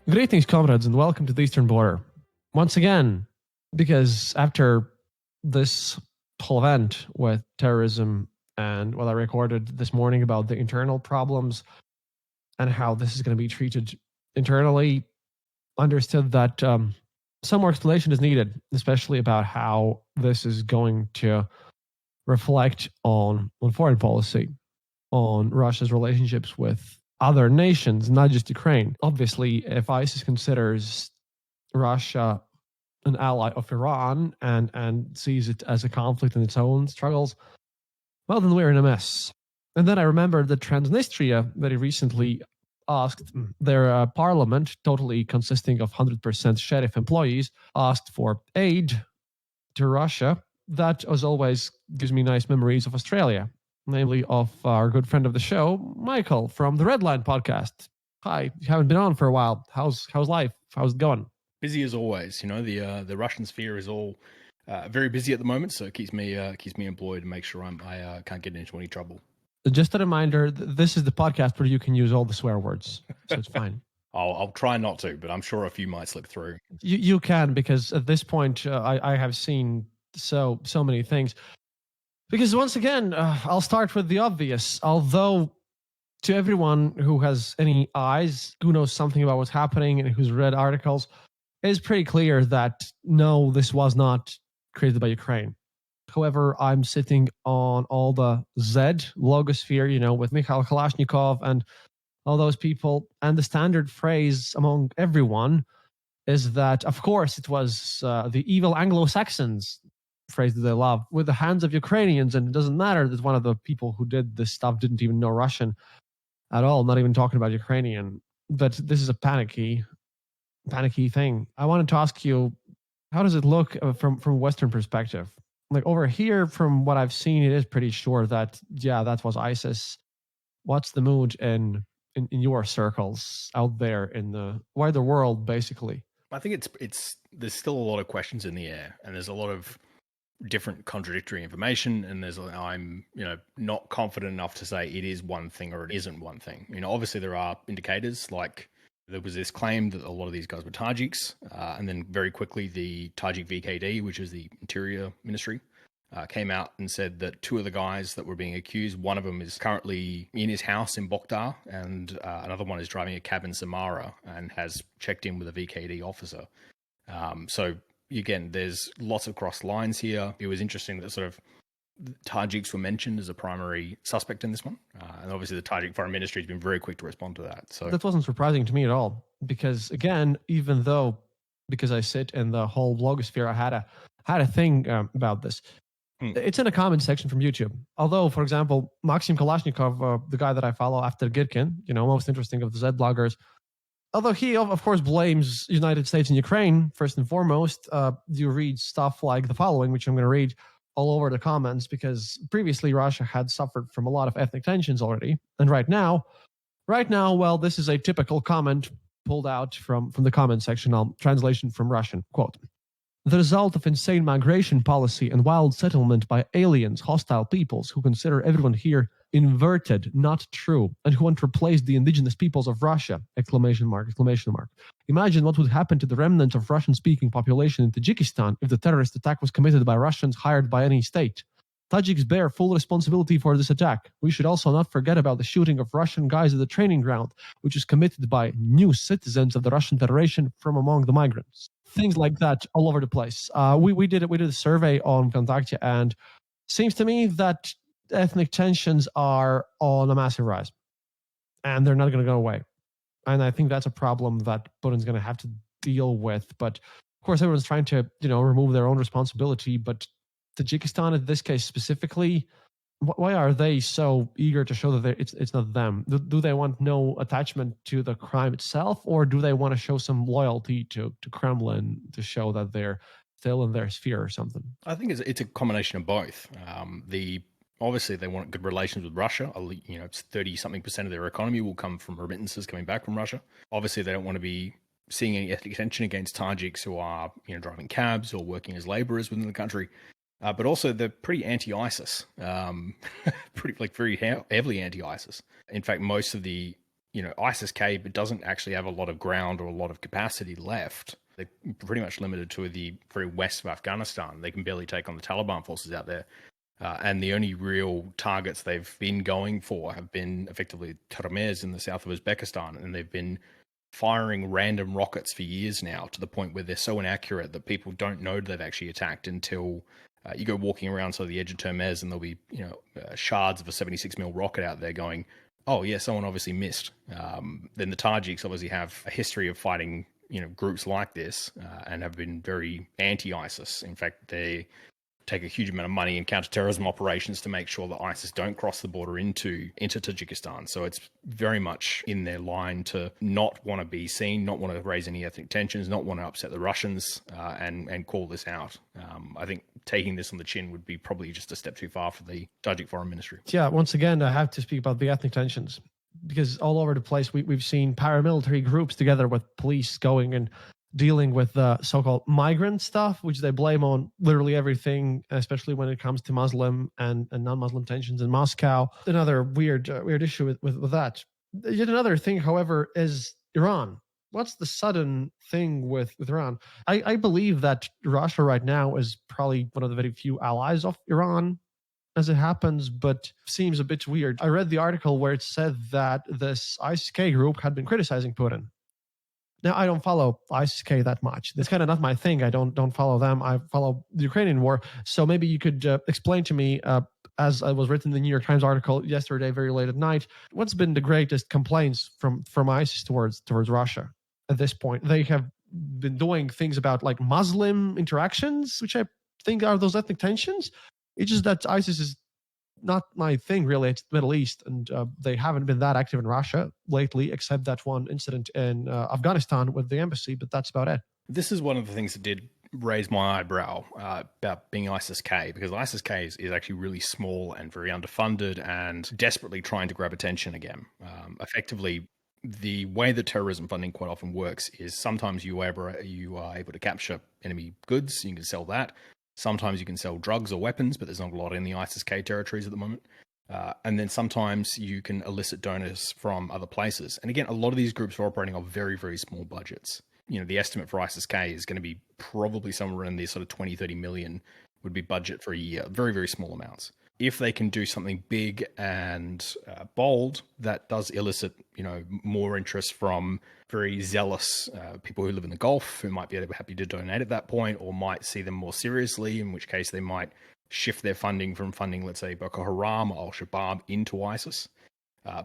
Greetings, comrades, and welcome to the Eastern Border. Once again, because after this whole event with terrorism and what I recorded this morning about the internal problems and how this is going to be treated internally, understood that some more explanation is needed, especially about how this is going to reflect on foreign policy, on Russia's relationships with other nations, not just Ukraine. Obviously, if ISIS considers Russia an ally of Iran and sees it as a conflict in its own struggles, well, then we're in a mess. And then I remembered that Transnistria very recently asked their parliament, totally consisting of 100% sheriff employees, asked for aid to Russia. That, as always, gives me nice memories of Australia, namely of our good friend of the show, Michael from the Red Line podcast. Hi, you haven't been on for a while. How's life? How's it going? Busy as always. You know, the Russian sphere is all very busy at the moment, so it keeps me employed and makes sure I can't get into any trouble. Just a reminder, this is the podcast where you can use all the swear words, so it's fine. I'll try not to, but I'm sure a few might slip through. You can, because at this point, I have seen so many things. Because once again, I'll start with the obvious. Although to everyone who has any eyes, who knows something about what's happening and who's read articles, it is pretty clear that no, this was not created by Ukraine. However, I'm sitting on all the Z logosphere, with Mikhail Kalashnikov and all those people. And the standard phrase among everyone is that, of course, it was the evil Anglo-Saxons, phrase that they love, with the hands of Ukrainians. And it doesn't matter that one of the people who did this stuff didn't even know Russian at all, not even talking about Ukrainian. But this is a panicky thing. I wanted to ask you, how does it look from Western perspective? Like over here, from what I've seen, it is pretty sure that, yeah, that was ISIS. What's the mood in your circles out there in the wider world, basically? I think it's there's still a lot of questions in the air, and there's a lot of different contradictory information, and I'm not confident enough to say it is one thing or it isn't one thing. Obviously there are indicators, like there was this claim that a lot of these guys were Tajiks, and then very quickly the Tajik VKD, which is the Interior Ministry, came out and said that two of the guys that were being accused, one of them is currently in his house in Boktar, and another one is driving a cab in Samara and has checked in with a VKD officer. So again, there's lots of cross lines here. It was interesting that sort of Tajiks were mentioned as a primary suspect in this one. And obviously the Tajik Foreign Ministry has been very quick to respond to that. So that wasn't surprising to me at all, because again, even though, because I sit in the whole blogosphere, I had a thing about this. It's in a comment section from YouTube. Although, for example, Maxim Kalashnikov, the guy that I follow after Girkin, most interesting of the Z bloggers, although he, of course, blames United States and Ukraine, first and foremost, you read stuff like the following, which I'm going to read all over the comments, because previously Russia had suffered from a lot of ethnic tensions already. And right now, well, this is a typical comment pulled out from the comment section. Translation from Russian, quote, "The result of insane migration policy and wild settlement by aliens, hostile peoples who consider everyone here inverted, not true, and who want to replace the indigenous peoples of Russia, ! Imagine what would happen to the remnant of Russian-speaking population in Tajikistan if the terrorist attack was committed by Russians hired by any state. Tajiks bear full responsibility for this attack. We should also not forget about the shooting of Russian guys at the training ground, which was committed by new citizens of the Russian Federation from among the migrants." Things like that all over the place. We did a survey on Kontakte, and seems to me that ethnic tensions are on a massive rise, and they're not going to go away. And I think that's a problem that Putin's going to have to deal with. But of course, everyone's trying to remove their own responsibility. But Tajikistan, in this case specifically, why are they so eager to show that it's not them? Do they want no attachment to the crime itself, or do they want to show some loyalty to Kremlin to show that they're still in their sphere or something? I think it's a combination of both. Obviously they want good relations with Russia. It's 30-something% of their economy will come from remittances coming back from Russia. Obviously they don't want to be seeing any ethnic tension against Tajiks who are driving cabs or working as laborers within the country. But also they're pretty anti-ISIS, very heavily anti-ISIS. In fact, most of the ISIS-K doesn't actually have a lot of ground or a lot of capacity left. They're pretty much limited to the very west of Afghanistan. They can barely take on the Taliban forces out there. And the only real targets they've been going for have been effectively Terrorism in the south of Uzbekistan. And they've been firing random rockets for years now, to the point where they're so inaccurate that people don't know they've actually attacked until you go walking around to the edge of Termez, and there'll be shards of a 76mm rocket out there going, oh yeah, someone obviously missed. Then the Tajiks obviously have a history of fighting groups like this, and have been very anti-ISIS. In fact, they take a huge amount of money in counterterrorism operations to make sure that ISIS don't cross the border into Tajikistan. So it's very much in their line to not want to be seen, not want to raise any ethnic tensions, not want to upset the Russians, and call this out. I think taking this on the chin would be probably just a step too far for the Tajik Foreign Ministry. Yeah, once again, I have to speak about the ethnic tensions, because all over the place we've seen paramilitary groups together with police going and dealing with the so-called migrant stuff, which they blame on literally everything, especially when it comes to Muslim and non-Muslim tensions in Moscow. Another weird issue with that. Yet another thing, however, is Iran. What's the sudden thing with Iran? I believe that Russia right now is probably one of the very few allies of Iran, as it happens, but seems a bit weird. I read the article where it said that this ISIS-K group had been criticizing Putin. Now, I don't follow ISIS-K that much. That's kind of not my thing. I don't follow them. I follow the Ukrainian war. So maybe you could explain to me, as I was written in the New York Times article yesterday, very late at night, what's been the greatest complaints from ISIS towards Russia at this point? They have been doing things about like Muslim interactions, which I think are those ethnic tensions. It's just that ISIS is not my thing, really. It's the Middle East, and they haven't been that active in Russia lately, except that one incident in Afghanistan with the embassy, but that's about it. This is one of the things that did raise my eyebrow about being ISIS-K, because ISIS-K is actually really small and very underfunded and desperately trying to grab attention again. Effectively, the way that terrorism funding quite often works is sometimes you are able to capture enemy goods, you can sell that. Sometimes you can sell drugs or weapons, but there's not a lot in the ISIS-K territories at the moment. And then sometimes you can elicit donors from other places. And again, a lot of these groups are operating on very, very small budgets. The estimate for ISIS-K is going to be probably somewhere in the sort of 20, 30 million would be budget for a year. Very, very small amounts. If they can do something big and bold, that does elicit, more interest from very zealous people who live in the Gulf, who might be happy to donate at that point, or might see them more seriously, in which case they might shift their funding from funding, let's say, Boko Haram or Al-Shabaab into ISIS.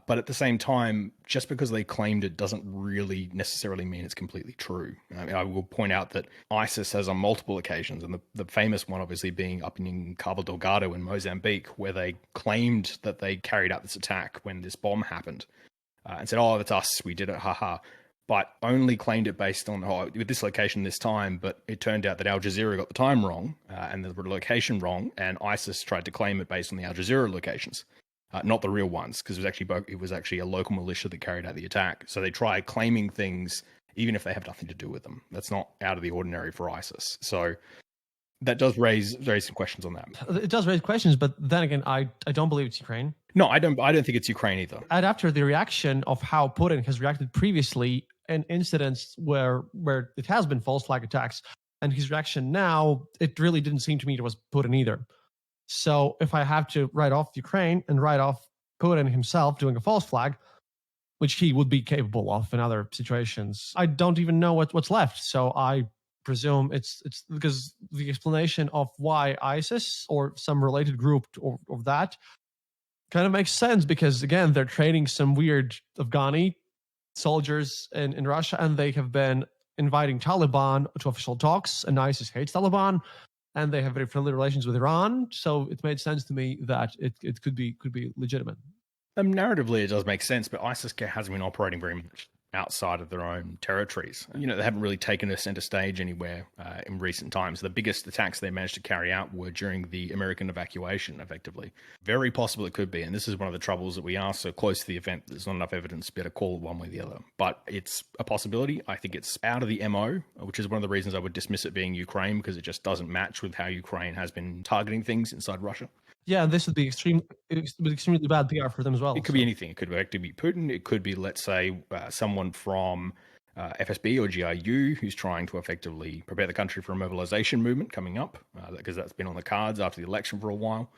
But at the same time, just because they claimed it doesn't really necessarily mean it's completely true. I will point out that ISIS has on multiple occasions, and the famous one obviously being up in Cabo Delgado in Mozambique, where they claimed that they carried out this attack when this bomb happened, and said, oh, that's us, we did it, haha. But only claimed it based on, with this location this time, but it turned out that Al Jazeera got the time wrong and the location wrong, and ISIS tried to claim it based on the Al Jazeera locations. Not the real ones, because it was actually a local militia that carried out the attack. So they try claiming things even if they have nothing to do with them. That's not out of the ordinary for ISIS. So that does raise some questions on that. It does raise questions, but then again, I don't believe it's Ukraine. No, I don't think it's Ukraine either. And after the reaction of how Putin has reacted previously in incidents where it has been false flag attacks, and his reaction now, it really didn't seem to me it was Putin either. So if I have to write off Ukraine and write off Putin himself doing a false flag, which he would be capable of in other situations, I don't even know what's left. So I presume it's because the explanation of why ISIS or some related group of that kind of makes sense, because again, they're training some weird Afghani soldiers in Russia, and they have been inviting Taliban to official talks, and ISIS hates Taliban. And they have very friendly relations with Iran, so it made sense to me that it could be legitimate. Narratively, it does make sense, but ISIS hasn't been operating very much outside of their own territories. They haven't really taken a center stage anywhere in recent times. The biggest attacks they managed to carry out were during the American evacuation, effectively. Very possible it could be, and this is one of the troubles that we are so close to the event, there's not enough evidence to be able to call it one way or the other. But it's a possibility. I think it's out of the MO, which is one of the reasons I would dismiss it being Ukraine, because it just doesn't match with how Ukraine has been targeting things inside Russia. Yeah, and this would be extremely bad PR for them as well. It could be anything. It could actually be Putin. It could be, let's say, someone from FSB or GIU who's trying to effectively prepare the country for a mobilization movement coming up, because that's been on the cards after the election for a while.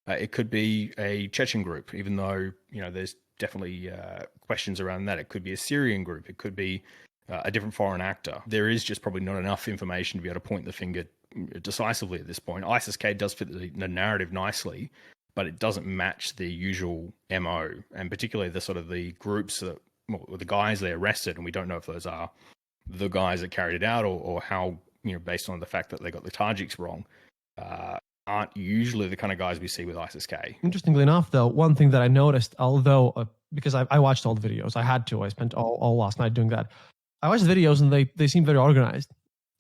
It could be a Chechen group, even though there's definitely questions around that. It could be a Syrian group. It could be a different foreign actor. There is just probably not enough information to be able to point the finger decisively at this point. ISIS-K does fit the narrative nicely, but it doesn't match the usual MO, and particularly the sort of the groups that, well, the guys they arrested, and we don't know if those are the guys that carried it out or how, based on the fact that they got the Tajiks wrong, aren't usually the kind of guys we see with ISIS-K. Interestingly enough, though, one thing that I noticed, although because I watched all the videos, I had to. I spent all last night doing that. I watched the videos and they seemed very organized.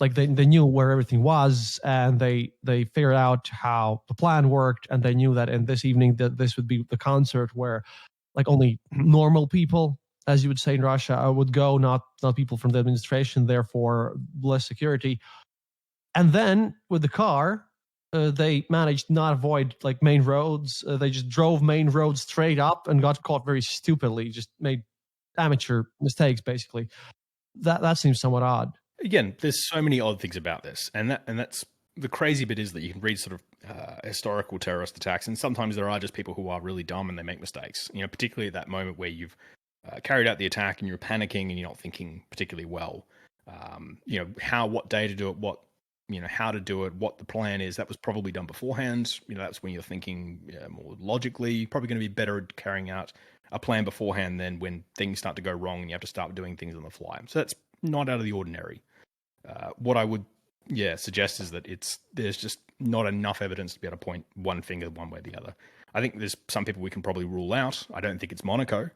Like they knew where everything was, and they figured out how the plan worked, and they knew that in this evening that this would be the concert where like only normal people, as you would say in Russia, would go, not people from the administration, therefore less security. And then with the car, they managed not avoid like main roads. They just drove main roads straight up and got caught very stupidly. Just made amateur mistakes, basically. That seems somewhat odd. Again, there's so many odd things about this, and that's the crazy bit is that you can read sort of historical terrorist attacks, and sometimes there are just people who are really dumb and they make mistakes. Particularly at that moment where you've carried out the attack and you're panicking and you're not thinking particularly well. What day to do it, how to do it, what the plan is. That was probably done beforehand. That's when you're thinking more logically. Probably going to be better at carrying out a plan beforehand than when things start to go wrong and you have to start doing things on the fly. So that's not out of the ordinary. What I would, suggest is that there's just not enough evidence to be able to point one finger one way or the other. I think there's some people we can probably rule out. I don't think it's Monaco.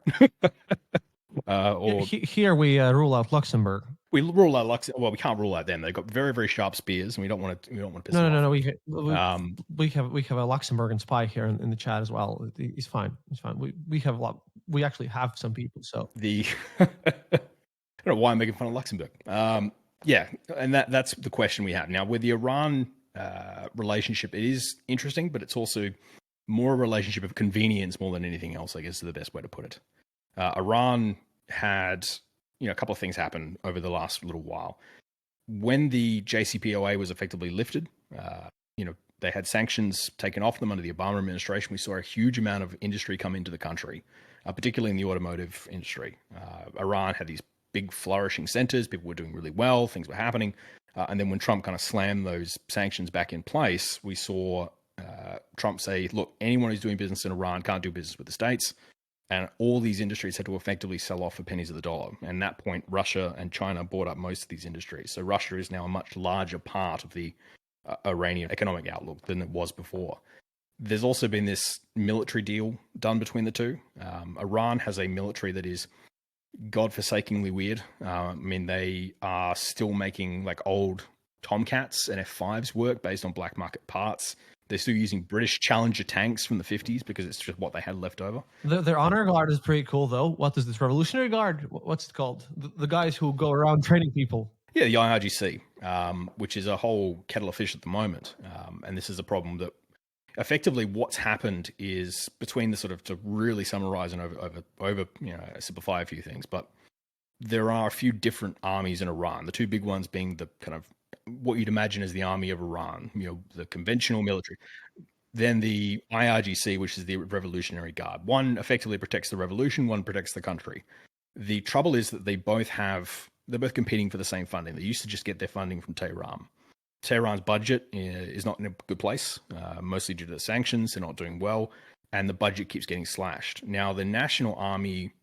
Here we rule out Luxembourg. We rule out Luxembourg. Well, we can't rule out them. They've got very, very sharp spears, and we don't want to piss them off. No. We have a Luxembourgian spy here in the chat as well. He's fine. He's fine. We have a lot. We actually have some people. So I don't know why I'm making fun of Luxembourg. And that's the question we have now with the Iran relationship. It is interesting, but it's also more a relationship of convenience more than anything else, I guess is the best way to put it. Iran had a couple of things happen over the last little while. When the JCPOA was effectively lifted, they had sanctions taken off them under the Obama administration. We saw a huge amount of industry come into the country, particularly in the automotive industry. Iran had these big flourishing centers. People were doing really well. Things were happening. And then when Trump kind of slammed those sanctions back in place, we saw Trump say, look, anyone who's doing business in Iran can't do business with the States. And all these industries had to effectively sell off for pennies of the dollar. And at that point, Russia and China bought up most of these industries. So Russia is now a much larger part of the Iranian economic outlook than it was before. There's also been this military deal done between the two. Iran has a military that is godforsakingly weird. They are still making like old Tomcats and F5s work based on black market parts. They're still using British Challenger tanks from the 50s because it's just what they had left over. Their honor guard is pretty cool, though. What is this? Revolutionary Guard? What's it called? The guys who go around training people. Yeah, the IRGC, which is a whole kettle of fish at the moment. And this is a problem that effectively what's happened is between the sort of, to really summarize and over simplify a few things, but there are a few different armies in Iran. The two big ones being the kind of what you'd imagine as the army of Iran, the conventional military. Then the IRGC, which is the Revolutionary Guard. One effectively protects the revolution, one protects the country. The trouble is that they're both competing for the same funding. They used to just get their funding from Tehran. Tehran's budget is not in a good place, mostly due to the sanctions. They're not doing well, and the budget keeps getting slashed. Now, the National Army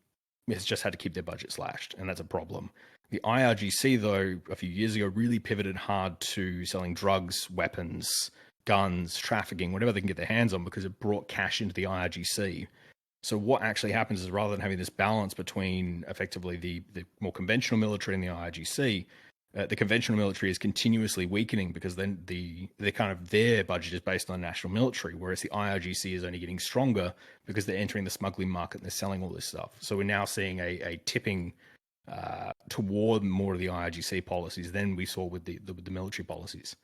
has just had to keep their budget slashed, and that's a problem. The IRGC, though, a few years ago, really pivoted hard to selling drugs, weapons, guns, trafficking, whatever they can get their hands on, because it brought cash into the IRGC. So what actually happens is rather than having this balance between effectively the more conventional military and the IRGC, the conventional military is continuously weakening because then their budget is based on the national military, whereas the IRGC is only getting stronger because they're entering the smuggling market and they're selling all this stuff. So we're now seeing a tipping toward more of the IRGC policies than we saw with the military policies,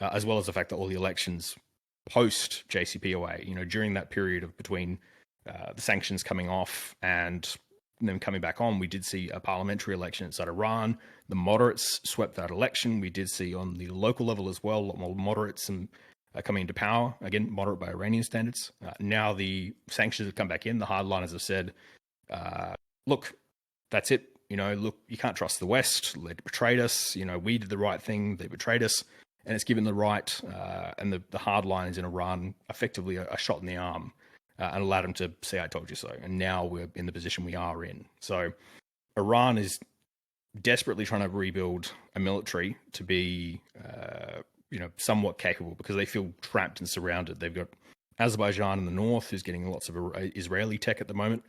as well as the fact that all the elections post JCPOA, during that period of between the sanctions coming off and them coming back on, we did see a parliamentary election inside Iran. The moderates swept that election. We did see on the local level as well, a lot more moderates coming into power, again, moderate by Iranian standards. Now the sanctions have come back in. The hardliners have said, look, that's it. Look, you can't trust the West. They betrayed us. We did the right thing. They betrayed us. And it's given the right and the hardliners in Iran effectively a shot in the arm and allowed them to say, I told you so. And now we're in the position we are in. So Iran is desperately trying to rebuild a military to be, somewhat capable, because they feel trapped and surrounded. They've got Azerbaijan in the north, who's getting lots of Israeli tech at the moment,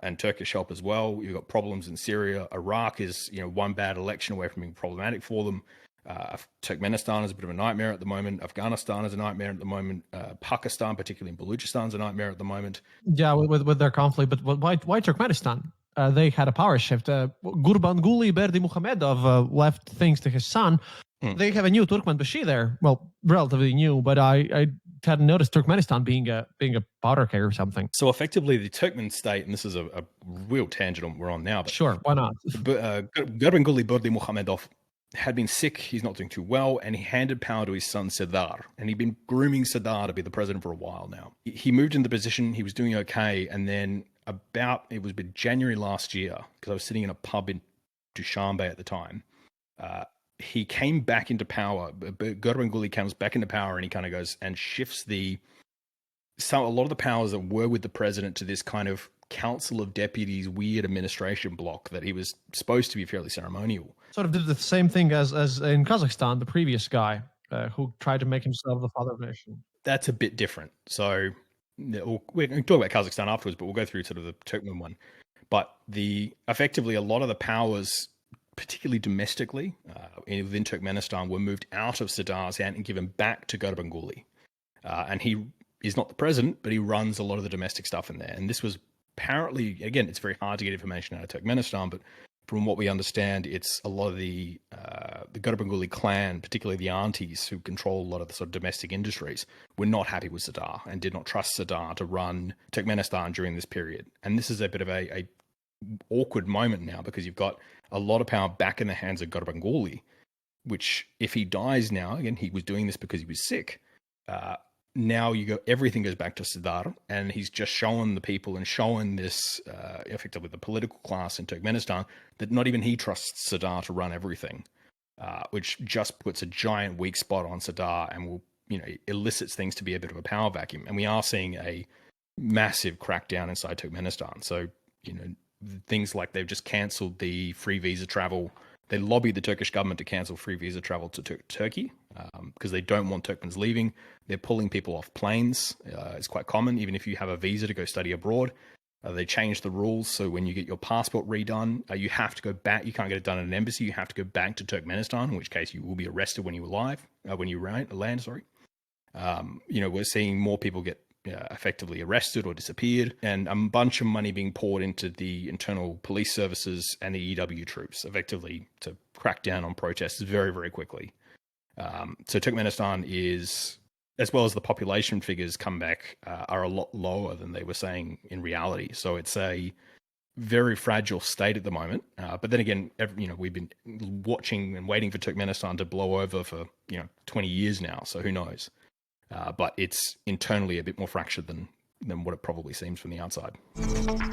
and Turkish help as well. You've got problems in Syria. Iraq is, one bad election away from being problematic for them. Turkmenistan is a bit of a nightmare at the moment. Afghanistan is a nightmare at the moment. Pakistan, particularly in Balochistan, is a nightmare at the moment. Yeah, with their conflict. But why Turkmenistan? They had a power shift. Gurbanguly Berdimuhamedov left things to his son. They have a new Turkmenbashi there. Well, relatively new, but I hadn't noticed Turkmenistan being a powder keg or something. So effectively, the Turkmen state, and this is a real tangent we're on now. But, sure, why not? Gurbanguly Berdimuhamedov had been sick. He's not doing too well, and he handed power to his son Sardar, and he'd been grooming Sardar to be the president for a while now. He moved into the position. He was doing okay, and then it was January last year, because I was sitting in a pub in Dushanbe at the time. He came back into power. Gurbanguly comes back into power, and he kind of goes and shifts a lot of the powers that were with the president to this kind of Council of Deputies weird administration block that he was supposed to be fairly ceremonial. Sort of did the same thing as in Kazakhstan, the previous guy who tried to make himself the father of a nation. That's a bit different. So we're going to talk about Kazakhstan afterwards, but we'll go through sort of the Turkmen one. But effectively, a lot of the powers, particularly domestically within Turkmenistan, were moved out of Sardar's hand and given back to Gurbanguly. And he is not the president, but he runs a lot of the domestic stuff in there. And this was apparently, again, it's very hard to get information out of Turkmenistan, but from what we understand, it's a lot of the Gurbanguly clan, particularly the aunties who control a lot of the sort of domestic industries, were not happy with Sardar and did not trust Sardar to run Turkmenistan during this period. And this is a bit of a awkward moment now, because you've got a lot of power back in the hands of Gurbanguly, which if he dies now, again, he was doing this because he was sick. Now everything goes back to Sardar, and he's just showing the people and showing this, effectively the political class in Turkmenistan, that not even he trusts Sardar to run everything, which just puts a giant weak spot on Sardar and will, elicits things to be a bit of a power vacuum. And we are seeing a massive crackdown inside Turkmenistan. So, things like they've just cancelled the free visa travel. They lobbied the Turkish government to cancel free visa travel to Turkey because they don't want Turkmens leaving. They're pulling people off planes. It's quite common, even if you have a visa to go study abroad. They changed the rules, so when you get your passport redone, you have to go back. You can't get it done at an embassy. You have to go back to Turkmenistan, in which case you will be arrested when you land. We're seeing more people get effectively arrested or disappeared, and a bunch of money being poured into the internal police services and the EW troops, effectively to crack down on protests very, very quickly. So Turkmenistan is, as well as the population figures come back, are a lot lower than they were saying in reality. So it's a very fragile state at the moment. But then again, we've been watching and waiting for Turkmenistan to blow over for 20 years now. So who knows? But it's internally a bit more fractured than what it probably seems from the outside.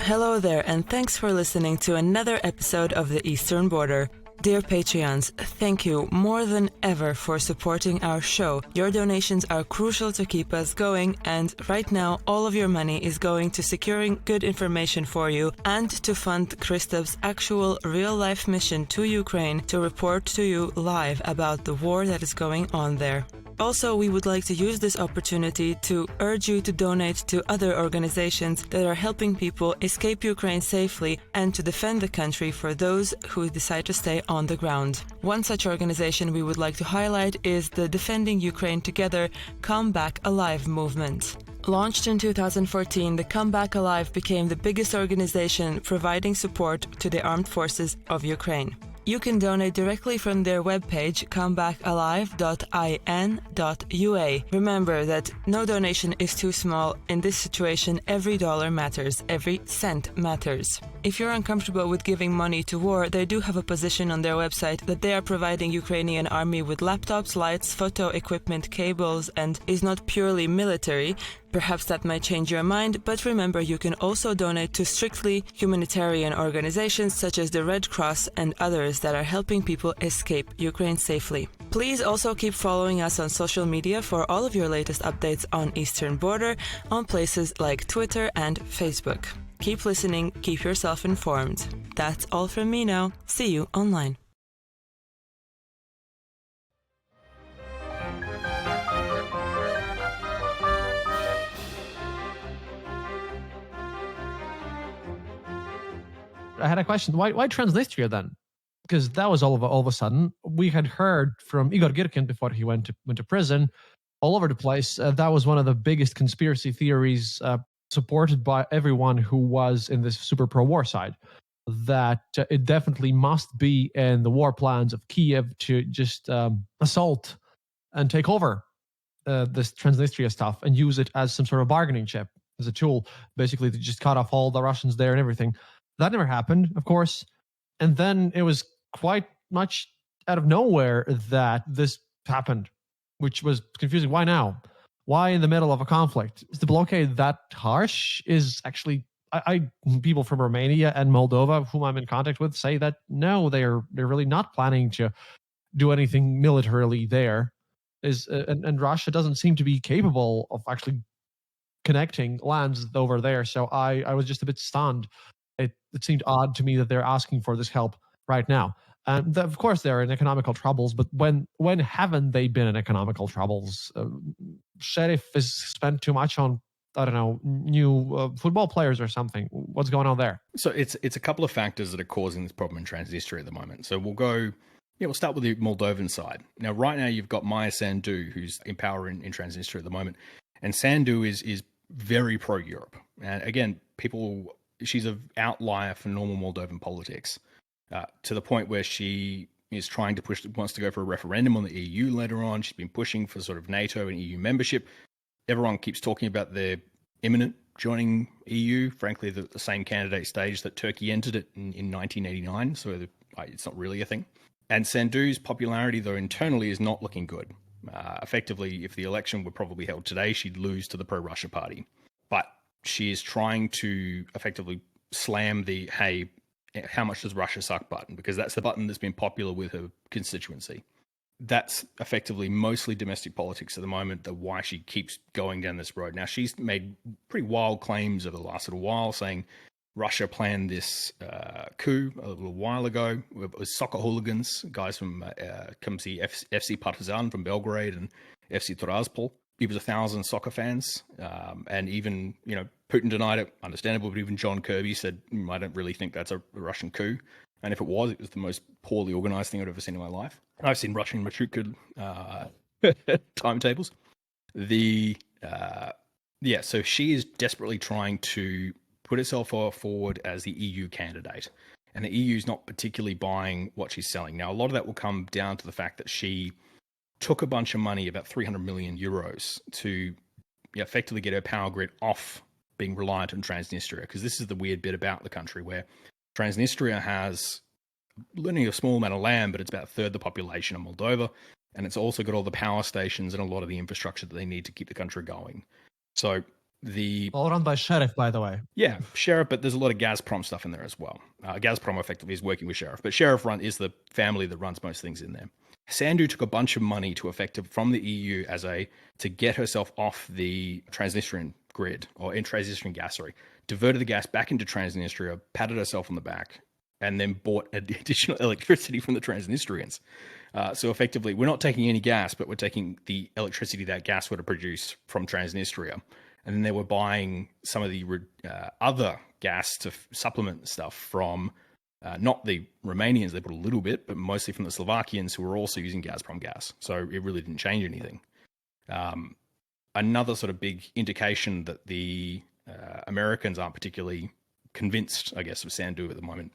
Hello there, and thanks for listening to another episode of The Eastern Border. Dear Patreons, thank you more than ever for supporting our show. Your donations are crucial to keep us going, and right now all of your money is going to securing good information for you and to fund Kristof's actual real-life mission to Ukraine to report to you live about the war that is going on there. Also, we would like to use this opportunity to urge you to donate to other organizations that are helping people escape Ukraine safely and to defend the country for those who decide to stay on the ground. One such organization we would like to highlight is the Defending Ukraine Together Come Back Alive movement. Launched in 2014, the Come Back Alive became the biggest organization providing support to the armed forces of Ukraine. You can donate directly from their webpage, comebackalive.in.ua. Remember that no donation is too small. In this situation, every dollar matters, every cent matters. If you're uncomfortable with giving money to war, they do have a position on their website that they are providing Ukrainian army with laptops, lights, photo equipment, cables, and is not purely military. Perhaps that might change your mind, but remember you can also donate to strictly humanitarian organizations such as the Red Cross and others that are helping people escape Ukraine safely. Please also keep following us on social media for all of your latest updates on Eastern Border on places like Twitter and Facebook. Keep listening, keep yourself informed. That's all from me now. See you online. I had a question. Why Transnistria then? Because that was all of a sudden. We had heard from Igor Girkin before he went to prison, all over the place. That was one of the biggest conspiracy theories supported by everyone who was in this super pro-war side, that it definitely must be in the war plans of Kiev to just assault and take over this Transnistria stuff and use it as some sort of bargaining chip, as a tool, basically to just cut off all the Russians there and everything. That never happened, of course. And then it was quite much out of nowhere that this happened, which was confusing. Why now? Why in the middle of a conflict? Is the blockade that harsh? Is actually, people from Romania and Moldova, whom I'm in contact with, say that no, they're really not planning to do anything militarily there. And Russia doesn't seem to be capable of actually connecting lands over there. So I was just a bit stunned. It seemed odd to me that they're asking for this help right now. And of course, they're in economical troubles, but when haven't they been in economical troubles? Sheriff has spent too much on, I don't know, new football players or something. What's going on there? So it's a couple of factors that are causing this problem in Transnistria at the moment. So we'll start with the Moldovan side. Now, right now, you've got Maya Sandu, who's in power in Transnistria at the moment. And Sandu is very pro-Europe. And again, she's an outlier for normal Moldovan politics. To the point where she is wants to go for a referendum on the EU later on. She's been pushing for sort of NATO and EU membership. Everyone keeps talking about their imminent joining EU. Frankly, the same candidate stage that Turkey entered it in 1989. So it's not really a thing. And Sandu's popularity, though, internally is not looking good. Effectively, if the election were probably held today, she'd lose to the pro-Russia party. But she is trying to effectively slam the, hey, how much does Russia suck button? Because that's the button that's been popular with her constituency. That's effectively mostly domestic politics at the moment, why she keeps going down this road. Now, she's made pretty wild claims over the last little while, saying Russia planned this coup a little while ago. It was soccer hooligans, guys from FC Partizan from Belgrade and FC Tiraspol. It was 1,000 soccer fans, and even Putin denied it, understandable. But even John Kirby said, "I don't really think that's a Russian coup." And if it was the most poorly organized thing I've ever seen in my life. I've seen Russian Matryoshka timetables. So she is desperately trying to put herself forward as the EU candidate. And the EU is not particularly buying what she's selling. Now, a lot of that will come down to the fact that she took a bunch of money, about 300 million euros, to effectively get her power grid off being reliant on Transnistria. Because this is the weird bit about the country, where Transnistria has only a small amount of land, but it's about a third the population of Moldova. And it's also got all the power stations and a lot of the infrastructure that they need to keep the country going. So all run by Sheriff, by the way. Yeah, Sheriff, but there's a lot of Gazprom stuff in there as well. Gazprom effectively is working with Sheriff, but Sheriff is the family that runs most things in there. Sandu took a bunch of money from the EU to get herself off the Transnistrian grid, or in Transnistrian gas, diverted the gas back into Transnistria, patted herself on the back, and then bought additional electricity from the Transnistrians. So effectively, we're not taking any gas, but we're taking the electricity that gas would have produced from Transnistria. And then they were buying some of the other gas to supplement stuff from not the Romanians, they put a little bit, but mostly from the Slovakians, who were also using Gazprom gas. So it really didn't change anything. Another sort of big indication that the Americans aren't particularly convinced, I guess, of Sandu at the moment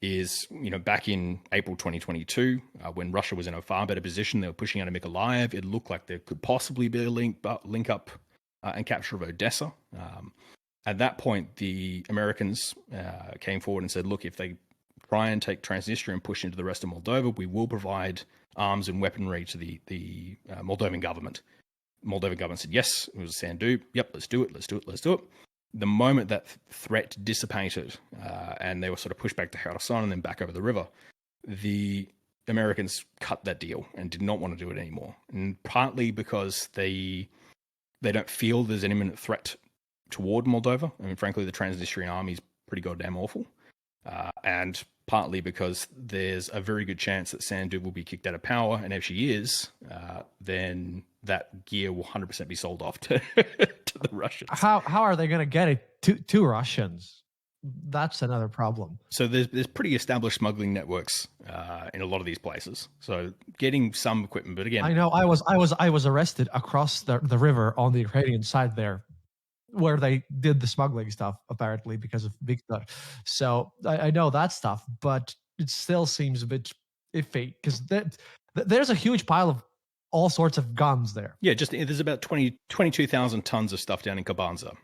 is, back in April 2022, when Russia was in a far better position, they were pushing out of Mykolaiv. It looked like there could possibly be a link up and capture of Odessa. At that point, the Americans came forward and said, look, if they try and take Transnistria and push into the rest of Moldova, we will provide arms and weaponry to the Moldovan government. Moldovan government said, yes, it was Sandu. Yep, let's do it. The moment that threat dissipated and they were sort of pushed back to Kherson and then back over the river, the Americans cut that deal and did not want to do it anymore. And partly because they don't feel there's an imminent threat toward Moldova. I mean, frankly, the Transnistrian army is pretty goddamn awful. And partly because there's a very good chance that Sandu will be kicked out of power. And if she is, then that gear will 100% be sold off to the Russians. How are they going to get it to Russians? That's another problem. So there's pretty established smuggling networks in a lot of these places. So getting some equipment, but again, I know I was arrested across the river on the Ukrainian side there, where they did the smuggling stuff apparently because of big stuff. So I know that stuff, but it still seems a bit iffy because there's a huge pile of all sorts of guns there. Yeah, there's about 22,000 tons of stuff down in Kabanza,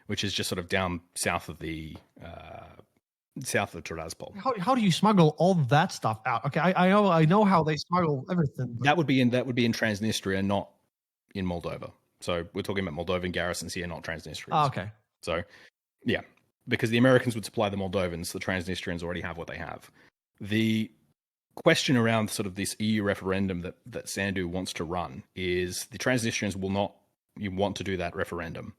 which is just sort of down south of the south of Tiraspol. How do you smuggle all that stuff out? Okay, I know how they smuggle everything. That would be in Transnistria, not in Moldova. So we're talking about Moldovan garrisons here, not Transnistrians. Oh, okay. So, yeah, because the Americans would supply the Moldovans, the Transnistrians already have what they have. The question around sort of this EU referendum that Sandu wants to run is the Transnistrians will not want to do that referendum.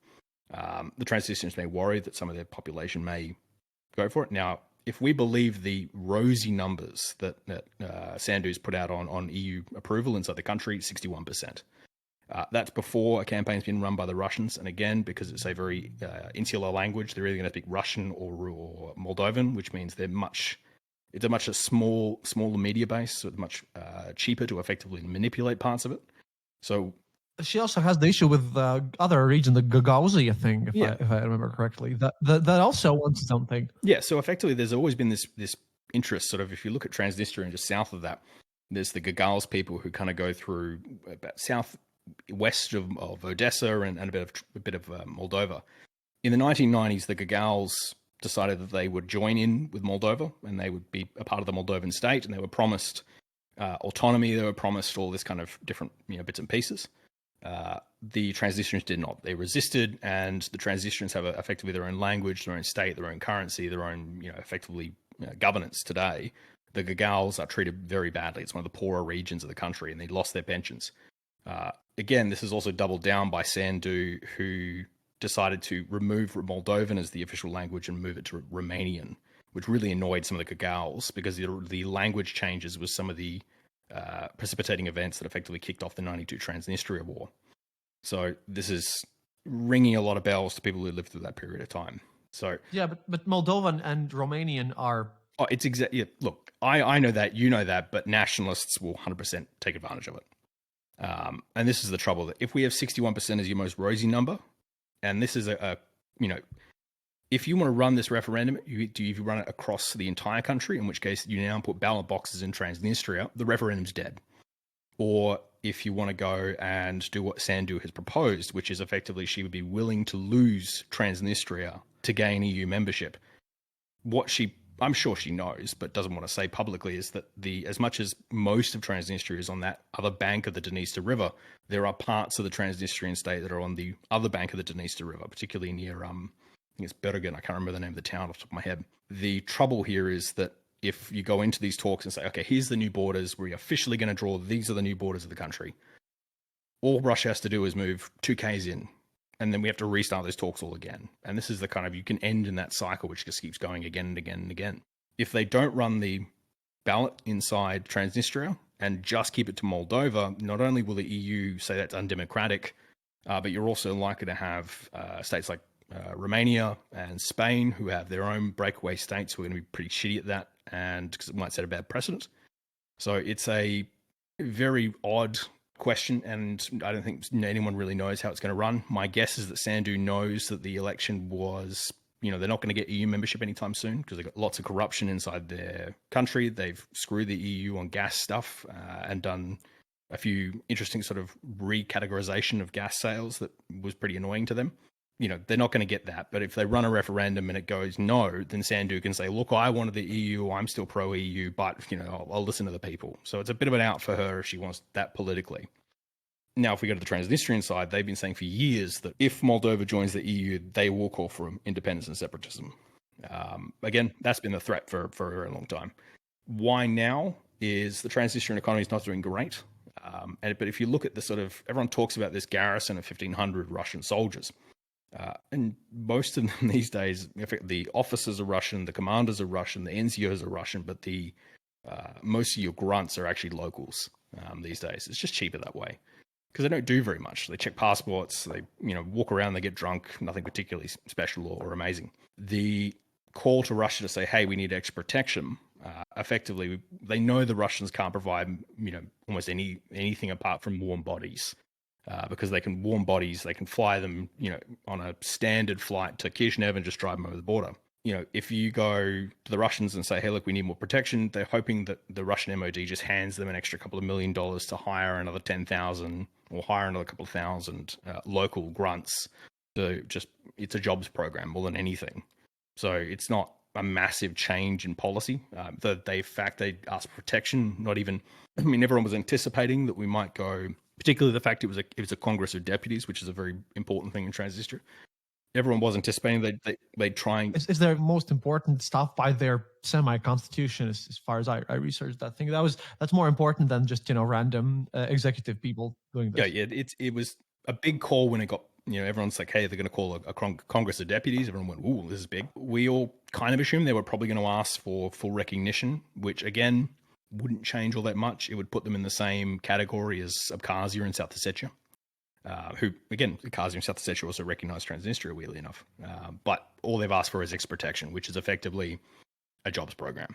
The Transnistrians may worry that some of their population may go for it. Now, if we believe the rosy numbers that Sandu's put out on EU approval inside the country, 61%. That's before a campaign's been run by the Russians. And again, because it's a very insular language, they're either going to speak Russian or Moldovan, which means it's a much smaller media base, so it's much cheaper to effectively manipulate parts of it. So she also has the issue with the other region, the Gagauzia thing, if I remember correctly, that also wants something. Yeah, so effectively there's always been this interest, sort of, if you look at Transnistria and just south of that, there's the Gagauz people who kind of go through about southwest of Odessa and a bit of Moldova. In the 1990s, the Gagauz decided that they would join in with Moldova and they would be a part of the Moldovan state, and they were promised autonomy. They were promised all this kind of different bits and pieces. The Transnistrians did not. They resisted, and the Transnistrians have effectively their own language, their own state, their own currency, their own effectively governance today. The Gagauz are treated very badly. It's one of the poorer regions of the country, and they lost their pensions. Again, this is also doubled down by Sandu, who decided to remove Moldovan as the official language and move it to Romanian, which really annoyed some of the Gagauz because the language changes was some of the precipitating events that effectively kicked off the 92 Transnistria war. So this is ringing a lot of bells to people who lived through that period of time. So yeah, but Moldovan and Romanian are... Oh, it's exactly... Yeah, look, I know that, you know that, but nationalists will 100% take advantage of it. And this is the trouble, that if we have 61% as your most rosy number, and this is if you want to run this referendum, you run it across the entire country, in which case you now put ballot boxes in Transnistria, the referendum's dead. Or if you want to go and do what Sandu has proposed, which is effectively she would be willing to lose Transnistria to gain EU membership. What I'm sure she knows, but doesn't want to say publicly, is that as much as most of Transnistria is on that other bank of the Dniester River, there are parts of the Transnistrian state that are on the other bank of the Dniester River, particularly near, I think it's Bergen. I can't remember the name of the town off the top of my head. The trouble here is that if you go into these talks and say, okay, here's the new borders, we're officially going to draw, these are the new borders of the country. All Russia has to do is move 2Ks in, and then we have to restart those talks all again. And this is the kind of, you can end in that cycle, which just keeps going again and again and again. If they don't run the ballot inside Transnistria and just keep it to Moldova, not only will the EU say that's undemocratic, but you're also likely to have states like Romania and Spain, who have their own breakaway states, who are going to be pretty shitty at that, and because it might set a bad precedent. So it's a very odd question, and I don't think anyone really knows how it's going to run. My guess is that Sandu knows that the election was they're not going to get EU membership anytime soon because they've got lots of corruption inside their country. They've screwed the EU on gas stuff and done a few interesting sort of recategorization of gas sales that was pretty annoying to them. They're not going to get that. But if they run a referendum and it goes no, then Sandu can say, look, I wanted the EU, I'm still pro-EU, but, I'll listen to the people. So it's a bit of an out for her if she wants that politically. Now, if we go to the Transnistrian side, they've been saying for years that if Moldova joins the EU, they will call for independence and separatism. Again, that's been the threat for a very long time. Why now is the Transnistrian economy is not doing great. But if you look at the sort of, everyone talks about this garrison of 1,500 Russian soldiers. And most of them these days, the officers are Russian, the commanders are Russian, the NCOs are Russian, but most of your grunts are actually locals these days. It's just cheaper that way because they don't do very much. They check passports, they walk around, they get drunk, nothing particularly special or amazing. The call to Russia to say, hey, we need extra protection, effectively, they know the Russians can't provide almost anything apart from warm bodies. Because they can warm bodies, they can fly them, on a standard flight to Kishinev and just drive them over the border. If you go to the Russians and say, hey, look, we need more protection, they're hoping that the Russian MOD just hands them an extra couple of $1 million to hire another 10,000 or hire another couple of thousand local grunts. It's a jobs program more than anything. So it's not a massive change in policy. They asked for protection, not even, everyone was anticipating that we might go, particularly the fact it was a Congress of Deputies, which is a very important thing in Transnistria. Everyone was anticipating they'd try and... Is their most important stuff by their semi-constitution, as far as I researched that thing. That's more important than just, random executive people doing this. Yeah, it was a big call when it got, everyone's like, hey, they're going to call a Congress of Deputies. Everyone went, ooh, this is big. We all kind of assumed they were probably going to ask for full recognition, which again, wouldn't change all that much. It would put them in the same category as Abkhazia and South Ossetia, who, again, Abkhazia and South Ossetia also recognize Transnistria, weirdly enough. But all they've asked for is extra protection, which is effectively a jobs program.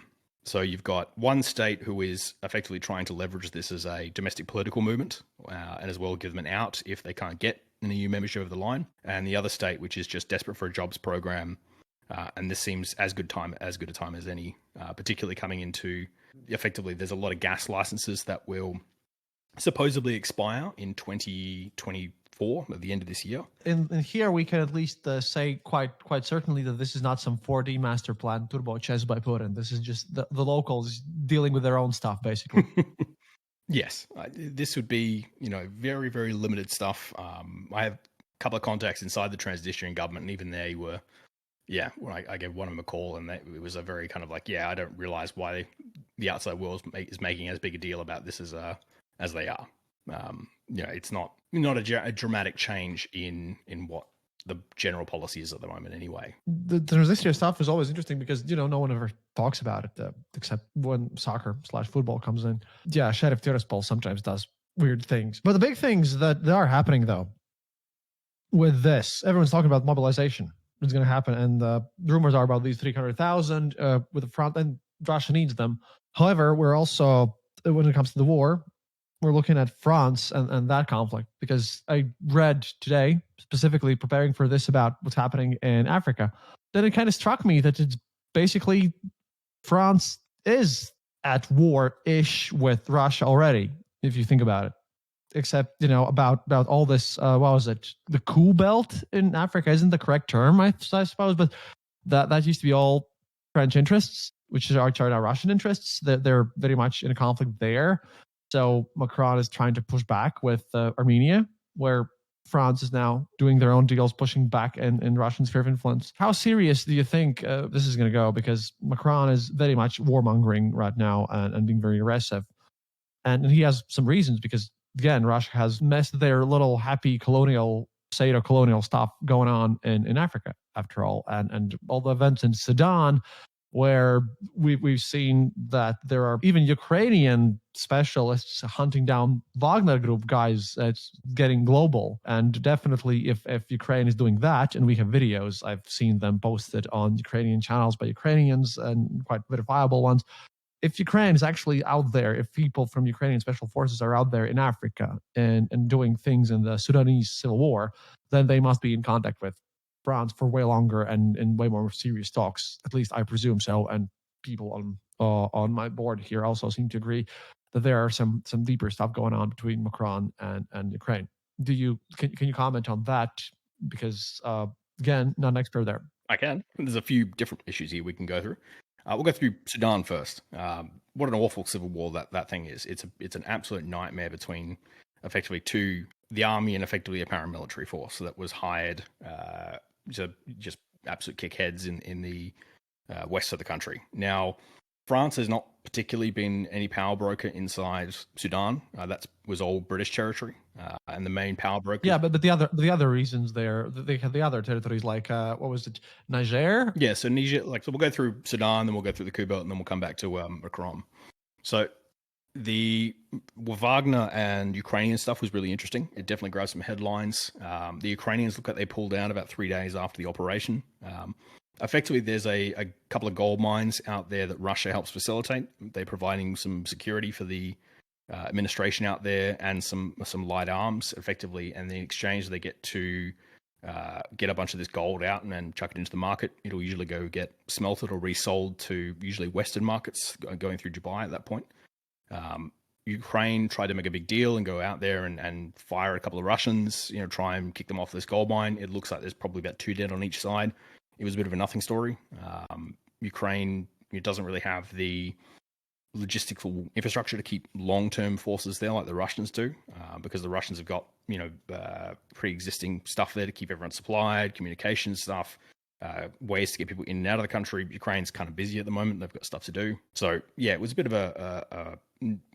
So you've got one state who is effectively trying to leverage this as a domestic political movement and as well give them an out if they can't get an EU membership over the line. And the other state, which is just desperate for a jobs program. And this seems as good a time as any, particularly coming into... Effectively, there's a lot of gas licenses that will supposedly expire in 2024 at the end of this year. In here, we can at least say quite certainly that this is not some 4D master plan turbo chess by Putin. This is just the locals dealing with their own stuff, basically. Yes, this would be very, very limited stuff. I have a couple of contacts inside the Transnistrian government, and even they were. Yeah, when I gave one of them a call, and it was a very kind of like, I don't realize why the outside world is making as big a deal about this as they are. It's not a dramatic change in what the general policy is at the moment anyway. The Transnistria stuff is always interesting because, no one ever talks about it except when soccer/football comes in. Yeah, Sheriff Tiraspol sometimes does weird things. But the big things that are happening, though, with this, everyone's talking about mobilization. It's going to happen, and the rumors are about these 300,000 with the front, and Russia needs them. However, we're also, when it comes to the war, we're looking at France and that conflict, because I read today, specifically preparing for this, about what's happening in Africa. Then it kind of struck me that it's basically France is at war-ish with Russia already, if you think about it. Except, about all this, what was it? The coup belt in Africa isn't the correct term, I suppose, but that used to be all French interests, which are now Russian interests. They're very much in a conflict there. So Macron is trying to push back with Armenia, where France is now doing their own deals, pushing back in Russian sphere of influence. How serious do you think this is going to go? Because Macron is very much warmongering right now and being very aggressive. And he has some reasons, because again, Russia has messed their little happy pseudo-colonial stuff going on in Africa, after all. And all the events in Sudan, where we've seen that there are even Ukrainian specialists hunting down Wagner Group guys. It's getting global. And definitely if Ukraine is doing that, and we have videos, I've seen them posted on Ukrainian channels by Ukrainians, and quite verifiable ones. If Ukraine is actually out there, if people from Ukrainian special forces are out there in Africa and doing things in the Sudanese civil war, then they must be in contact with France for way longer and in way more serious talks. At least I presume so. And people on my board here also seem to agree that there are some deeper stuff going on between Macron and Ukraine. Can you comment on that? Because again, not an expert there. I can. There's a few different issues here we can go through. We'll go through Sudan first. What an awful civil war that thing is. It's an absolute nightmare between effectively the army and effectively a paramilitary force that was hired to just absolute kick heads in the west of the country. Now, France has not particularly been any power broker inside Sudan. That was all British territory, and the main power broker. Yeah, but the other reasons there, they had the other territories like what was it, Niger? Yeah, so Niger. So we'll go through Sudan, then we'll go through the Kuba, and then we'll come back to Macron. So the Wagner and Ukrainian stuff was really interesting. It definitely grabbed some headlines. The Ukrainians look like they pulled out about 3 days after the operation. Effectively, there's a couple of gold mines out there that Russia helps facilitate. They're providing some security for the administration out there and some light arms, effectively. And in exchange, they get to get a bunch of this gold out and then chuck it into the market. It'll usually go get smelted or resold to usually Western markets, going through Dubai at that point. Ukraine tried to make a big deal and go out there and fire a couple of Russians, try and kick them off this gold mine. It looks like there's probably about 2 dead on each side. It was a bit of a nothing story. Ukraine doesn't really have the logistical infrastructure to keep long-term forces there like the Russians do, because the Russians have got pre-existing stuff there to keep everyone supplied, communication stuff, ways to get people in and out of the country. Ukraine's kind of busy at the moment. They've got stuff to do. So yeah, it was a bit of a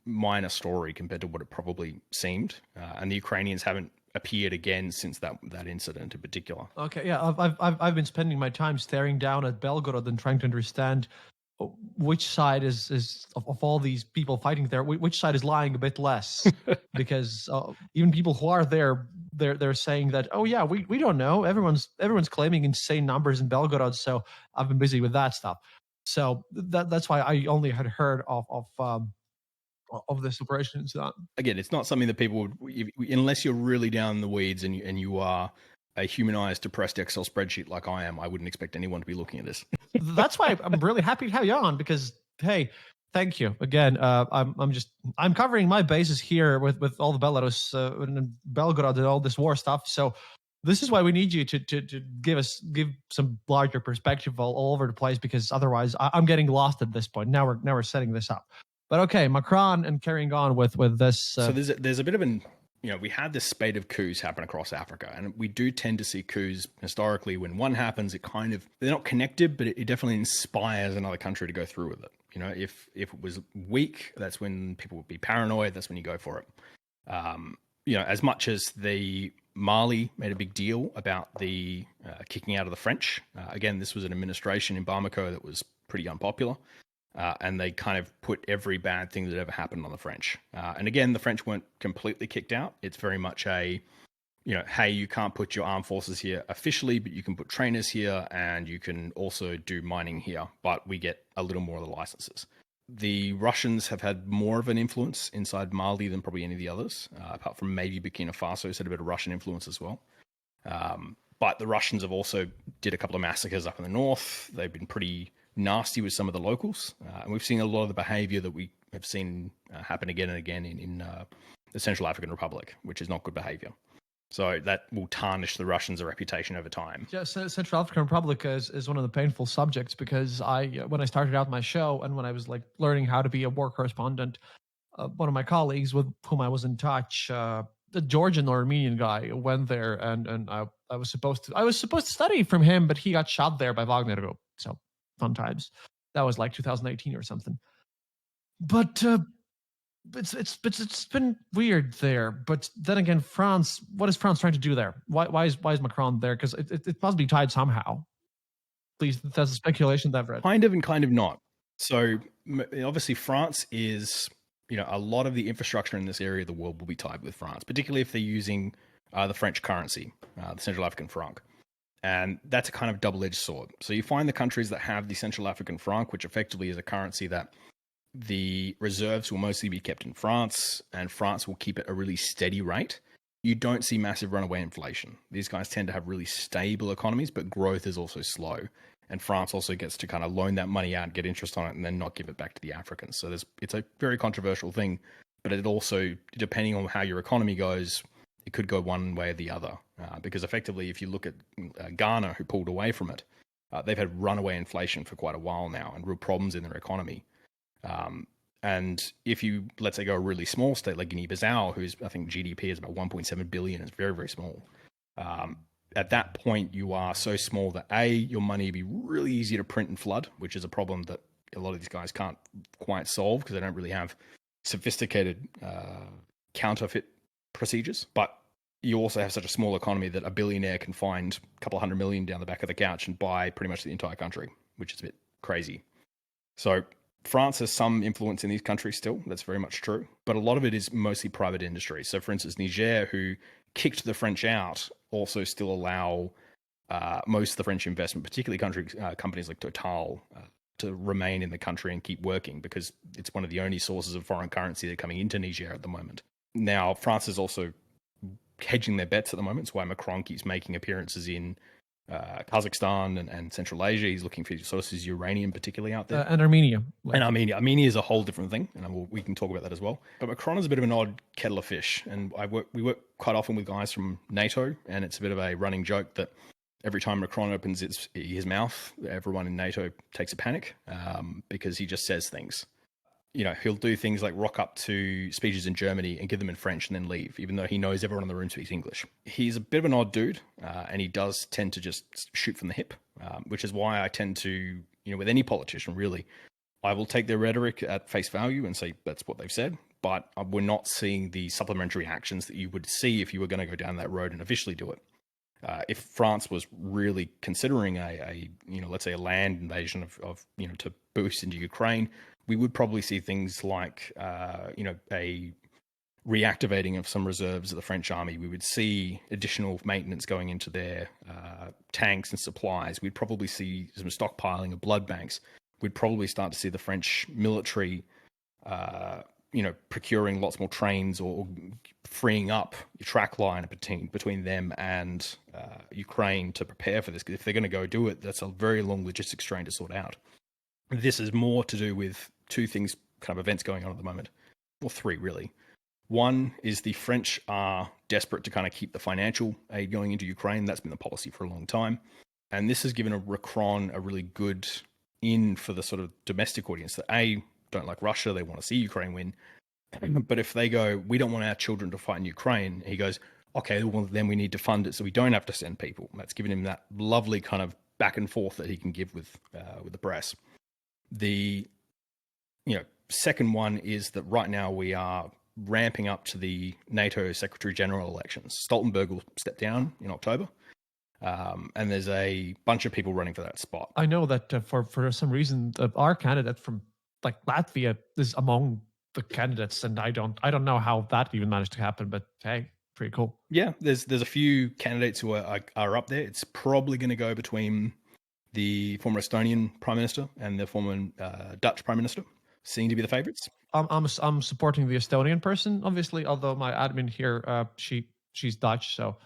minor story compared to what it probably seemed. And the Ukrainians haven't appeared again since that incident in particular. Okay, yeah, I've been spending my time staring down at Belgorod and trying to understand which side is of all these people fighting there, which side is lying a bit less, because even people who are there, they're saying that, oh yeah, we don't know. Everyone's claiming insane numbers in Belgorod, so I've been busy with that stuff. So that's why I only had heard of this operation in Sudan. Again, it's not something that people would, unless you're really down in the weeds and you are a humanized, depressed Excel spreadsheet like I am, I wouldn't expect anyone to be looking at this. That's why I'm really happy to have you on, because, hey, thank you again. I'm covering my bases here with all the Belarus and Belgorod and all this war stuff. So this is why we need you to give some larger perspective all over the place, because otherwise I'm getting lost at this point. Now we're setting this up. But okay, Macron, and carrying on with this. So there's a bit of an, we had this spate of coups happen across Africa, and we do tend to see coups historically. When one happens, they're not connected, but it definitely inspires another country to go through with it. If it was weak, that's when people would be paranoid. That's when you go for it. As much as the Mali made a big deal about the kicking out of the French. Again, this was an administration in Bamako that was pretty unpopular. And they kind of put every bad thing that ever happened on the French. And again, the French weren't completely kicked out. It's very much hey, you can't put your armed forces here officially, but you can put trainers here, and you can also do mining here, but we get a little more of the licenses. The Russians have had more of an influence inside Mali than probably any of the others, apart from maybe Burkina Faso has had a bit of Russian influence as well. But the Russians have also did a couple of massacres up in the north. They've been pretty nasty with some of the locals. And we've seen a lot of the behavior that we have seen happen again and again in the Central African Republic, which is not good behavior. So that will tarnish the Russians' reputation over time. Yeah, Central African Republic is one of the painful subjects, because when I started out my show and when I was learning how to be a war correspondent, one of my colleagues with whom I was in touch, the Georgian or Armenian guy, went there, and I was supposed to study from him, but he got shot there by Wagner Group. So fun times. That was 2018 or something. But it's been weird there. But then again, France. What is France trying to do there? Why is Macron there? Because it must be tied somehow. At least that's a speculation that I've read. Kind of and kind of not. So obviously, France is. A lot of the infrastructure in this area of the world will be tied with France, particularly if they're using the French currency, the Central African franc. And that's a kind of double-edged sword. So you find the countries that have the Central African franc, which effectively is a currency that the reserves will mostly be kept in France, and France will keep at a really steady rate. you don't see massive runaway inflation. These guys tend to have really stable economies, but growth is also slow. And France also gets to kind of loan that money out, get interest on it, and then not give it back to the Africans. So it's a very controversial thing, but it also, depending on how your economy goes, it could go one way or the other. Because effectively, if you look at Ghana, who pulled away from it, they've had runaway inflation for quite a while now and real problems in their economy. And if you, let's say, go a really small state like Guinea-Bissau, whose I think GDP is about 1.7 billion, it's very, very small. At that point, you are so small that your money would be really easy to print and flood, which is a problem that a lot of these guys can't quite solve because they don't really have sophisticated counterfeit procedures. But you also have such a small economy that a billionaire can find a couple of $100 million down the back of the couch and buy pretty much the entire country, which is a bit crazy. So France has some influence in these countries still. That's very much true. But a lot of it is mostly private industry. So, for instance, Niger, who kicked the French out, also still allow most of the French investment, particularly companies like Total, to remain in the country and keep working because it's one of the only sources of foreign currency that are coming into Niger at the moment. Now, France is also hedging their bets at the moment. That's why Macron keeps making appearances in Kazakhstan and Central Asia. He's looking for sources of uranium, particularly out there. And Armenia. And Armenia. Armenia is a whole different thing, and we can talk about that as well. But Macron is a bit of an odd kettle of fish, and we work quite often with guys from NATO, and it's a bit of a running joke that every time Macron opens his mouth, everyone in NATO takes a panic because he just says things. You know, he'll do things like rock up to speeches in Germany and give them in French and then leave, even though he knows everyone in the room speaks English. He's a bit of an odd dude, and he does tend to just shoot from the hip, which is why I tend to, with any politician really, I will take their rhetoric at face value and say that's what they've said, but we're not seeing the supplementary actions that you would see if you were going to go down that road and officially do it. If France was really considering let's say a land invasion of to boost into Ukraine, we would probably see things like, a reactivating of some reserves of the French army. We would see additional maintenance going into their tanks and supplies. We'd probably see some stockpiling of blood banks. We'd probably start to see the French military, procuring lots more trains or freeing up your track line between them and Ukraine to prepare for this. Because if they're going to go do it, that's a very long logistics strain to sort out. This is more to do with two things, kind of events going on at the moment, or three really. One is the French are desperate to kind of keep the financial aid going into Ukraine. That's been the policy for a long time. And this has given Macron a really good in for the sort of domestic audience that don't like Russia, they want to see Ukraine win. But if they go, we don't want our children to fight in Ukraine, he goes, okay, well, then we need to fund it so we don't have to send people. And that's given him that lovely kind of back and forth that he can give with the press. The second one is that right now we are ramping up to the NATO Secretary General elections. Stoltenberg will step down in October, and there's a bunch of people running for that spot. I know that for some reason our candidate from like Latvia is among the candidates, and I don't know how that even managed to happen, but hey, pretty cool. Yeah, there's a few candidates who are up there. It's probably going to go between the former Estonian Prime Minister and the former Dutch Prime Minister, seem to be the favourites. I'm supporting the Estonian person, obviously, although my admin here, she's Dutch, so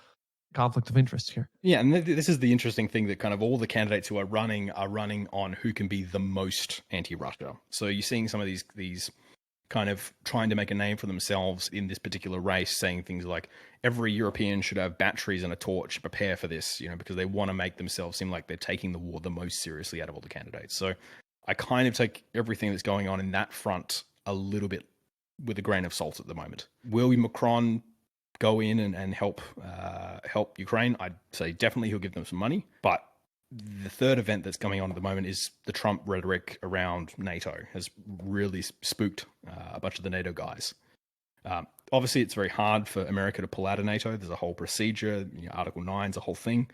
conflict of interest here. Yeah, and this is the interesting thing that kind of all the candidates who are running on who can be the most anti-Russia. So you're seeing some of these kind of trying to make a name for themselves in this particular race, saying things like every European should have batteries and a torch to prepare for this, because they want to make themselves seem like they're taking the war the most seriously out of all the candidates. So I kind of take everything that's going on in that front a little bit with a grain of salt at the moment. Will Macron go in and help Ukraine? I'd say definitely he'll give them some money, but the third event that's going on at the moment is the Trump rhetoric around NATO has really spooked a bunch of the NATO guys. Obviously, it's very hard for America to pull out of NATO. There's a whole procedure, Article 9 is a whole thing.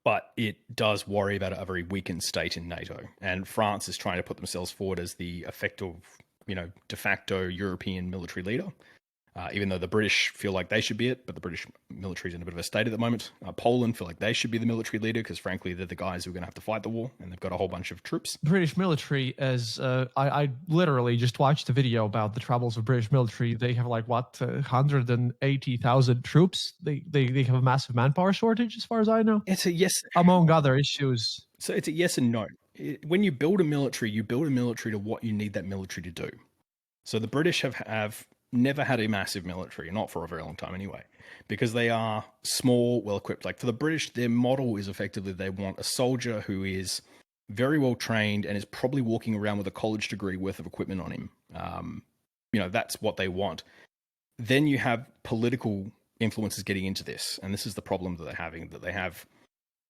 But it does worry about a very weakened state in NATO. And France is trying to put themselves forward as the effective, de facto European military leader. even though the British feel like they should be it, but the British military is in a bit of a state at the moment. Poland feel like they should be the military leader because, frankly, they're the guys who are going to have to fight the war, and they've got a whole bunch of troops. British military is, I literally just watched a video about the troubles of British military. They have 180,000 troops. They have a massive manpower shortage, as far as I know. It's a yes, among other issues. So it's a yes and no. When you build a military to what you need that military to do. So the British have never had a massive military, not for a very long time anyway, because they are small, well-equipped. Like for the British, their model is effectively they want a soldier who is very well trained and is probably walking around with a college degree worth of equipment on him. That's what they want. Then you have political influences getting into this, and this is the problem that they're having, that they have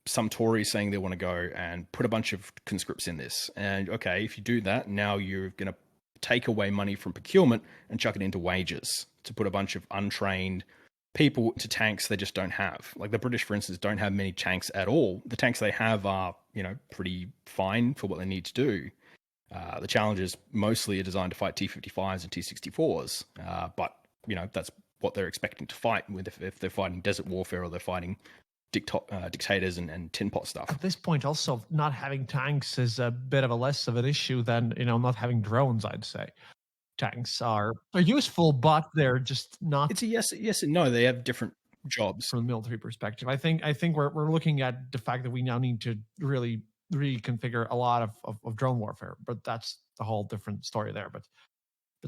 some Tories saying they want to go and put a bunch of conscripts in this. And okay, if you do that, now you're going to take away money from procurement and chuck it into wages to put a bunch of untrained people into tanks they just don't have. Like the British, for instance, don't have many tanks at all. The tanks they have are, pretty fine for what they need to do. The challenges mostly are designed to fight T-55s and T-64s. But that's what they're expecting to fight with if they're fighting desert warfare or they're fighting dictators and tin pot stuff. At this point, also, not having tanks is a bit of a less of an issue than, not having drones, I'd say. Tanks are useful, but they're just not. It's a yes and no. They have different jobs. From a military perspective. I think we're looking at the fact that we now need to really reconfigure a lot of drone warfare, but that's a whole different story there. But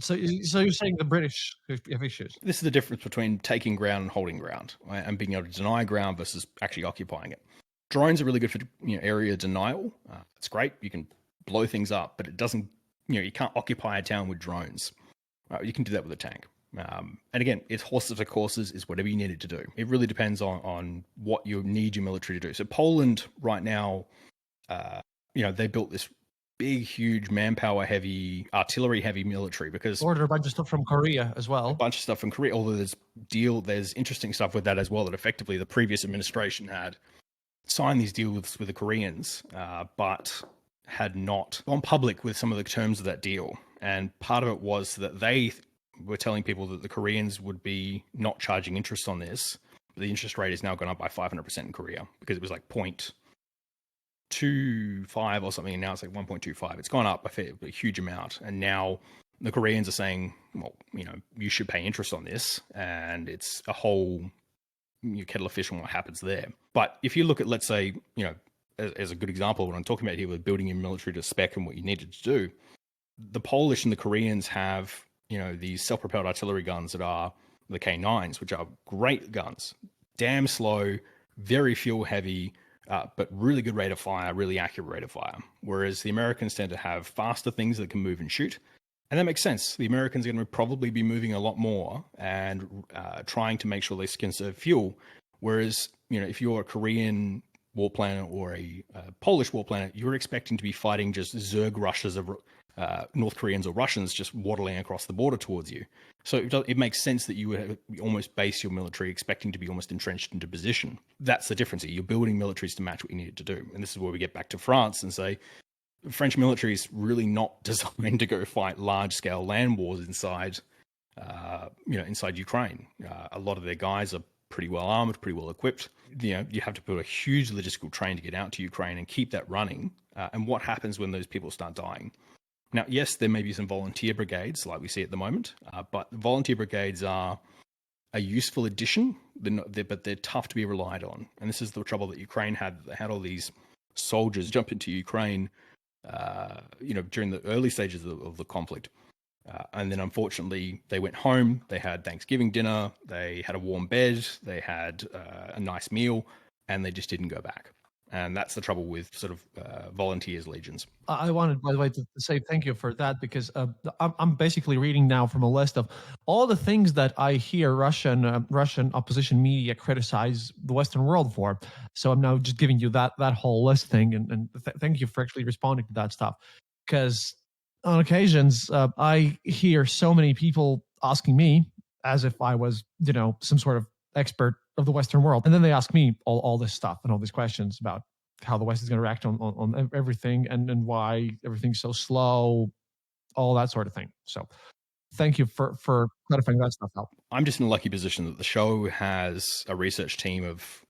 so you're saying the British have issues. This is the difference between taking ground and holding ground, right? And being able to deny ground versus actually occupying it. Drones are really good for area denial. It's great. You can blow things up, but it doesn't. You can't occupy a town with drones. You can do that with a tank. And again, it's horses for courses, is whatever you need it to do. It really depends on what you need your military to do. So Poland right now, they built this big, huge, manpower-heavy, artillery-heavy military because order a bunch of stuff from Korea as well. A bunch of stuff from Korea. Although there's interesting stuff with that as well. That effectively the previous administration had signed these deals with the Koreans, but had not gone public with some of the terms of that deal. And part of it was that they were telling people that the Koreans would be not charging interest on this. But the interest rate has now gone up by 500% in Korea because it was like 0.25 or something, and now it's like 1.25. It's gone up a huge amount, and now the Koreans are saying, well, you should pay interest on this, and it's a whole kettle of fish on what happens there. But if you look at, let's say, as a good example, what I'm talking about here with building your military to spec and what you needed to do, the Polish and the Koreans have, these self-propelled artillery guns that are the K9s, which are great guns, damn slow, very fuel heavy, but really good rate of fire, really accurate rate of fire. Whereas the Americans tend to have faster things that can move and shoot. And that makes sense. The Americans are going to probably be moving a lot more and trying to make sure they conserve fuel. Whereas, if you're a Korean warplaner or a Polish warplaner, you're expecting to be fighting just Zerg rushes of North Koreans or Russians just waddling across the border towards you. So it makes sense that you would almost base your military expecting to be almost entrenched into position. That's the difference here. You're building militaries to match what you need it to do. And this is where we get back to France and say, the French military is really not designed to go fight large-scale land wars inside Ukraine. A lot of their guys are pretty well armored, pretty well equipped. You have to build a huge logistical train to get out to Ukraine and keep that running. And what happens when those people start dying? Now, yes, there may be some volunteer brigades like we see at the moment, but volunteer brigades are a useful addition, but they're tough to be relied on. And this is the trouble that Ukraine had. They had all these soldiers jump into Ukraine, during the early stages of the conflict. And then, unfortunately, they went home. They had Thanksgiving dinner. They had a warm bed. They had a nice meal, and they just didn't go back. And that's the trouble with sort of volunteers, legions. I wanted, by the way, to say thank you for that, because I'm basically reading now from a list of all the things that I hear Russian opposition media criticize the Western world for. So I'm now just giving you that whole list thing, and thank you for actually responding to that stuff. Because on occasions, I hear so many people asking me, as if I was, some sort of expert of the Western world, and then they ask me all this stuff and all these questions about how the West is going to react on everything and why everything's so slow, all that sort of thing. So thank you for clarifying that stuff out. I'm just in a lucky position that the show has a research team of,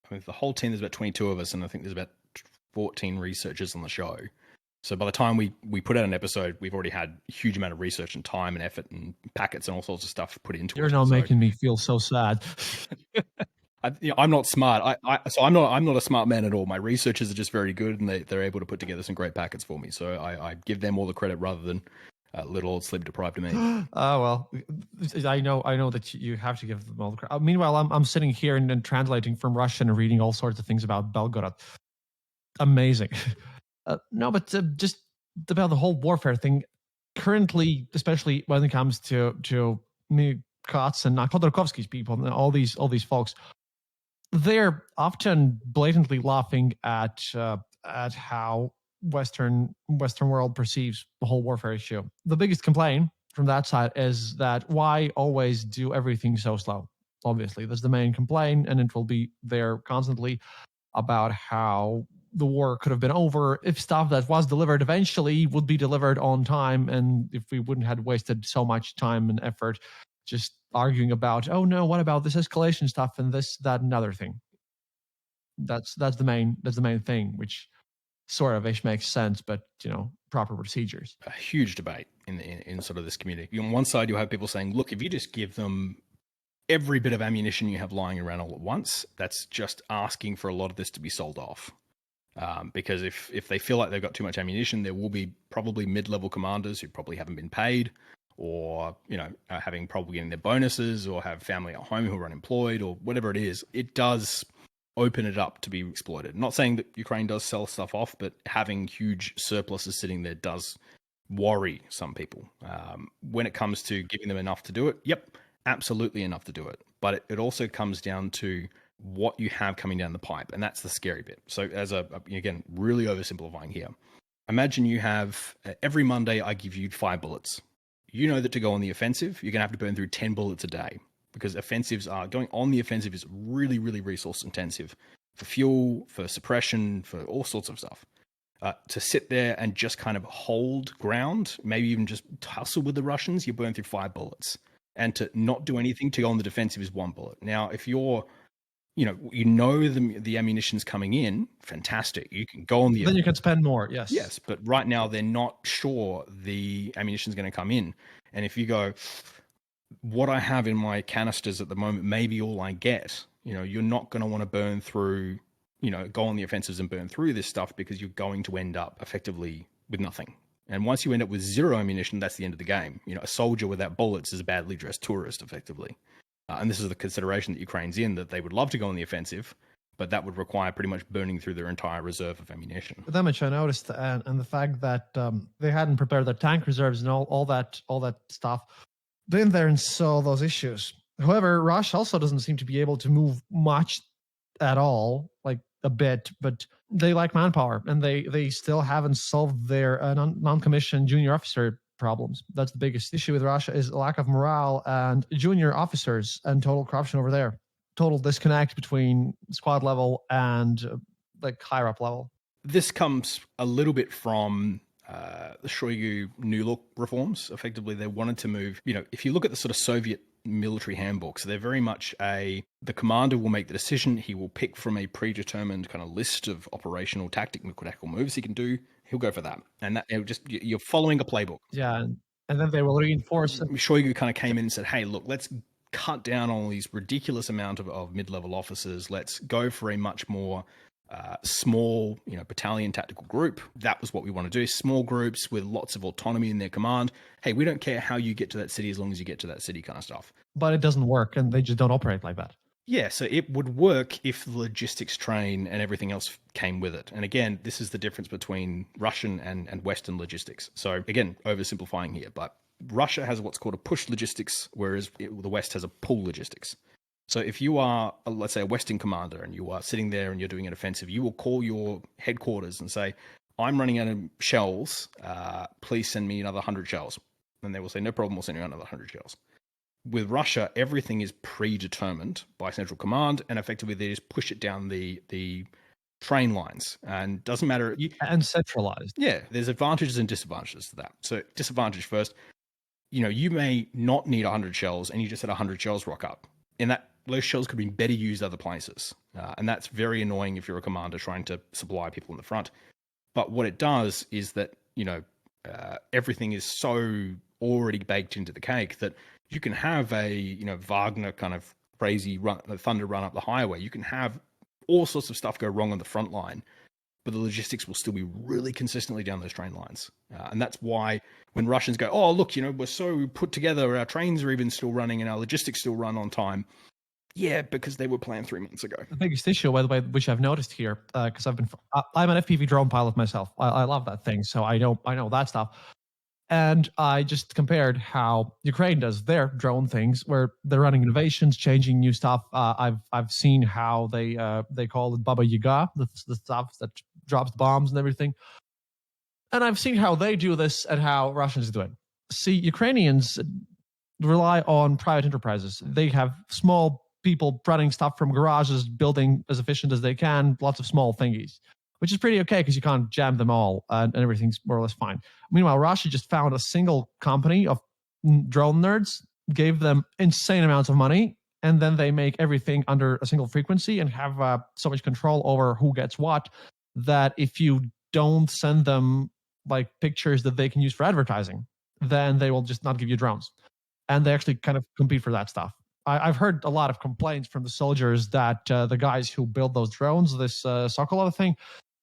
I mean, the whole team, there's about 22 of us, and I think there's about 14 researchers on the show. So by the time we put out an episode, we've already had a huge amount of research and time and effort and packets and all sorts of stuff put into it. You're now making me feel so sad. I'm not smart. I'm not a smart man at all. My researchers are just very good, and they're able to put together some great packets for me. So I give them all the credit rather than little old sleep deprived me. Oh well, I know that you have to give them all the credit. Meanwhile, I'm sitting here and translating from Russian and reading all sorts of things about Belgorod. Amazing. No, but just about the whole warfare thing. Currently, especially when it comes to Katz and Khodorkovsky's people and all these folks, they're often blatantly laughing at how Western world perceives the whole warfare issue. The biggest complaint from that side is that why always do everything so slow? Obviously, that's the main complaint, and it will be there constantly about how the war could have been over if stuff that was delivered eventually would be delivered on time, and if we wouldn't have wasted so much time and effort just arguing about, oh no, what about this escalation stuff and this, that, and other thing. That's the main thing, which sort of ish makes sense, but proper procedures. A huge debate in sort of this community. On one side, you'll have people saying, look, if you just give them every bit of ammunition you have lying around all at once, that's just asking for a lot of this to be sold off. Because if they feel like they've got too much ammunition, there will be probably mid-level commanders who probably haven't been paid, or are having trouble getting their bonuses, or have family at home who are unemployed, or whatever it is. It does open it up to be exploited. I'm not saying that Ukraine does sell stuff off, but having huge surpluses sitting there does worry some people. When it comes to giving them enough to do it, yep, absolutely enough to do it. But it also comes down to what you have coming down the pipe, and that's the scary bit. So again, really oversimplifying here. Imagine you have, every Monday I give you 5 bullets. You know that to go on the offensive, you're going to have to burn through 10 bullets a day, because going on the offensive is really, really resource intensive for fuel, for suppression, for all sorts of stuff. To sit there and just kind of hold ground, maybe even just tussle with the Russians, you burn through 5 bullets. And to not do anything to go on the defensive is 1 bullet. Now, if you're the ammunition's coming in, fantastic. You can go on the... Then you can spend more, yes. Yes, but right now they're not sure the ammunition's going to come in. And if you go, what I have in my canisters at the moment may be all I get, you're not going to want to burn through, go on the offensives and burn through this stuff, because you're going to end up effectively with nothing. And once you end up with 0 ammunition, that's the end of the game. A soldier without bullets is a badly dressed tourist, effectively. And this is the consideration that Ukraine's in, that they would love to go on the offensive, but that would require pretty much burning through their entire reserve of ammunition. The damage I noticed, and the fact that they hadn't prepared their tank reserves and all that stuff, been there and saw those issues. However, Russia also doesn't seem to be able to move much at all, like a bit, but they lack manpower, and they still haven't solved their non-commissioned junior officer problems. That's the biggest issue with Russia, is a lack of morale and junior officers, and total corruption over there. Total disconnect between squad level and like higher up level. This comes a little bit from the Shoigu New Look reforms. Effectively, they wanted to move, if you look at the sort of Soviet military handbooks, they're very much the commander will make the decision. He will pick from a predetermined kind of list of operational tactical moves he can do. He'll go for that. And that you're following a playbook. Yeah. And then they will reinforce. Shoigu kind of came in and said, hey, look, let's cut down on these ridiculous amount of mid-level officers. Let's go for a much more small, battalion tactical group. That was what we want to do. Small groups with lots of autonomy in their command. Hey, we don't care how you get to that city as long as you get to that city, kind of stuff. But it doesn't work, and they just don't operate like that. Yeah, so it would work if the logistics train and everything else came with it. And again, this is the difference between Russian and Western logistics. So again, oversimplifying here, but Russia has what's called a push logistics, whereas the West has a pull logistics. So if you are, let's say, a Western commander, and you are sitting there and you're doing an offensive, you will call your headquarters and say, I'm running out of shells. Please send me another 100 shells. And they will say, no problem, we'll send you another 100 shells. With Russia, everything is predetermined by central command, and effectively they just push it down the train lines, and doesn't matter. And centralized. Yeah, there's advantages and disadvantages to that. So disadvantage first, you may not need 100 shells and you just had 100 shells rock up. And those shells could be better used other places. And that's very annoying if you're a commander trying to supply people in the front. But what it does is that, everything is so already baked into the cake that you can have a, Wagner kind of crazy thunder run up the highway. You can have all sorts of stuff go wrong on the front line, but the logistics will still be really consistently down those train lines. And that's why when Russians go, oh, look, we're so put together, our trains are even still running and our logistics still run on time. Yeah, because they were planned 3 months ago. The biggest issue, by the way, which I've noticed here, because I'm an FPV drone pilot myself. I love that thing, so I know that stuff. And I just compared how Ukraine does their drone things, where they're running innovations, changing new stuff. I've seen how they call it Baba Yaga, the stuff that drops bombs and everything. And I've seen how they do this and how Russians do it. See, Ukrainians rely on private enterprises. They have small people running stuff from garages, building as efficient as they can, lots of small thingies, which is pretty okay because you can't jam them all and everything's more or less fine. Meanwhile, Russia just found a single company of drone nerds, gave them insane amounts of money, and then they make everything under a single frequency and have so much control over who gets what that if you don't send them like pictures that they can use for advertising, then they will just not give you drones. And they actually kind of compete for that stuff. I've heard a lot of complaints from the soldiers that the guys who build those drones, this Sokolov thing,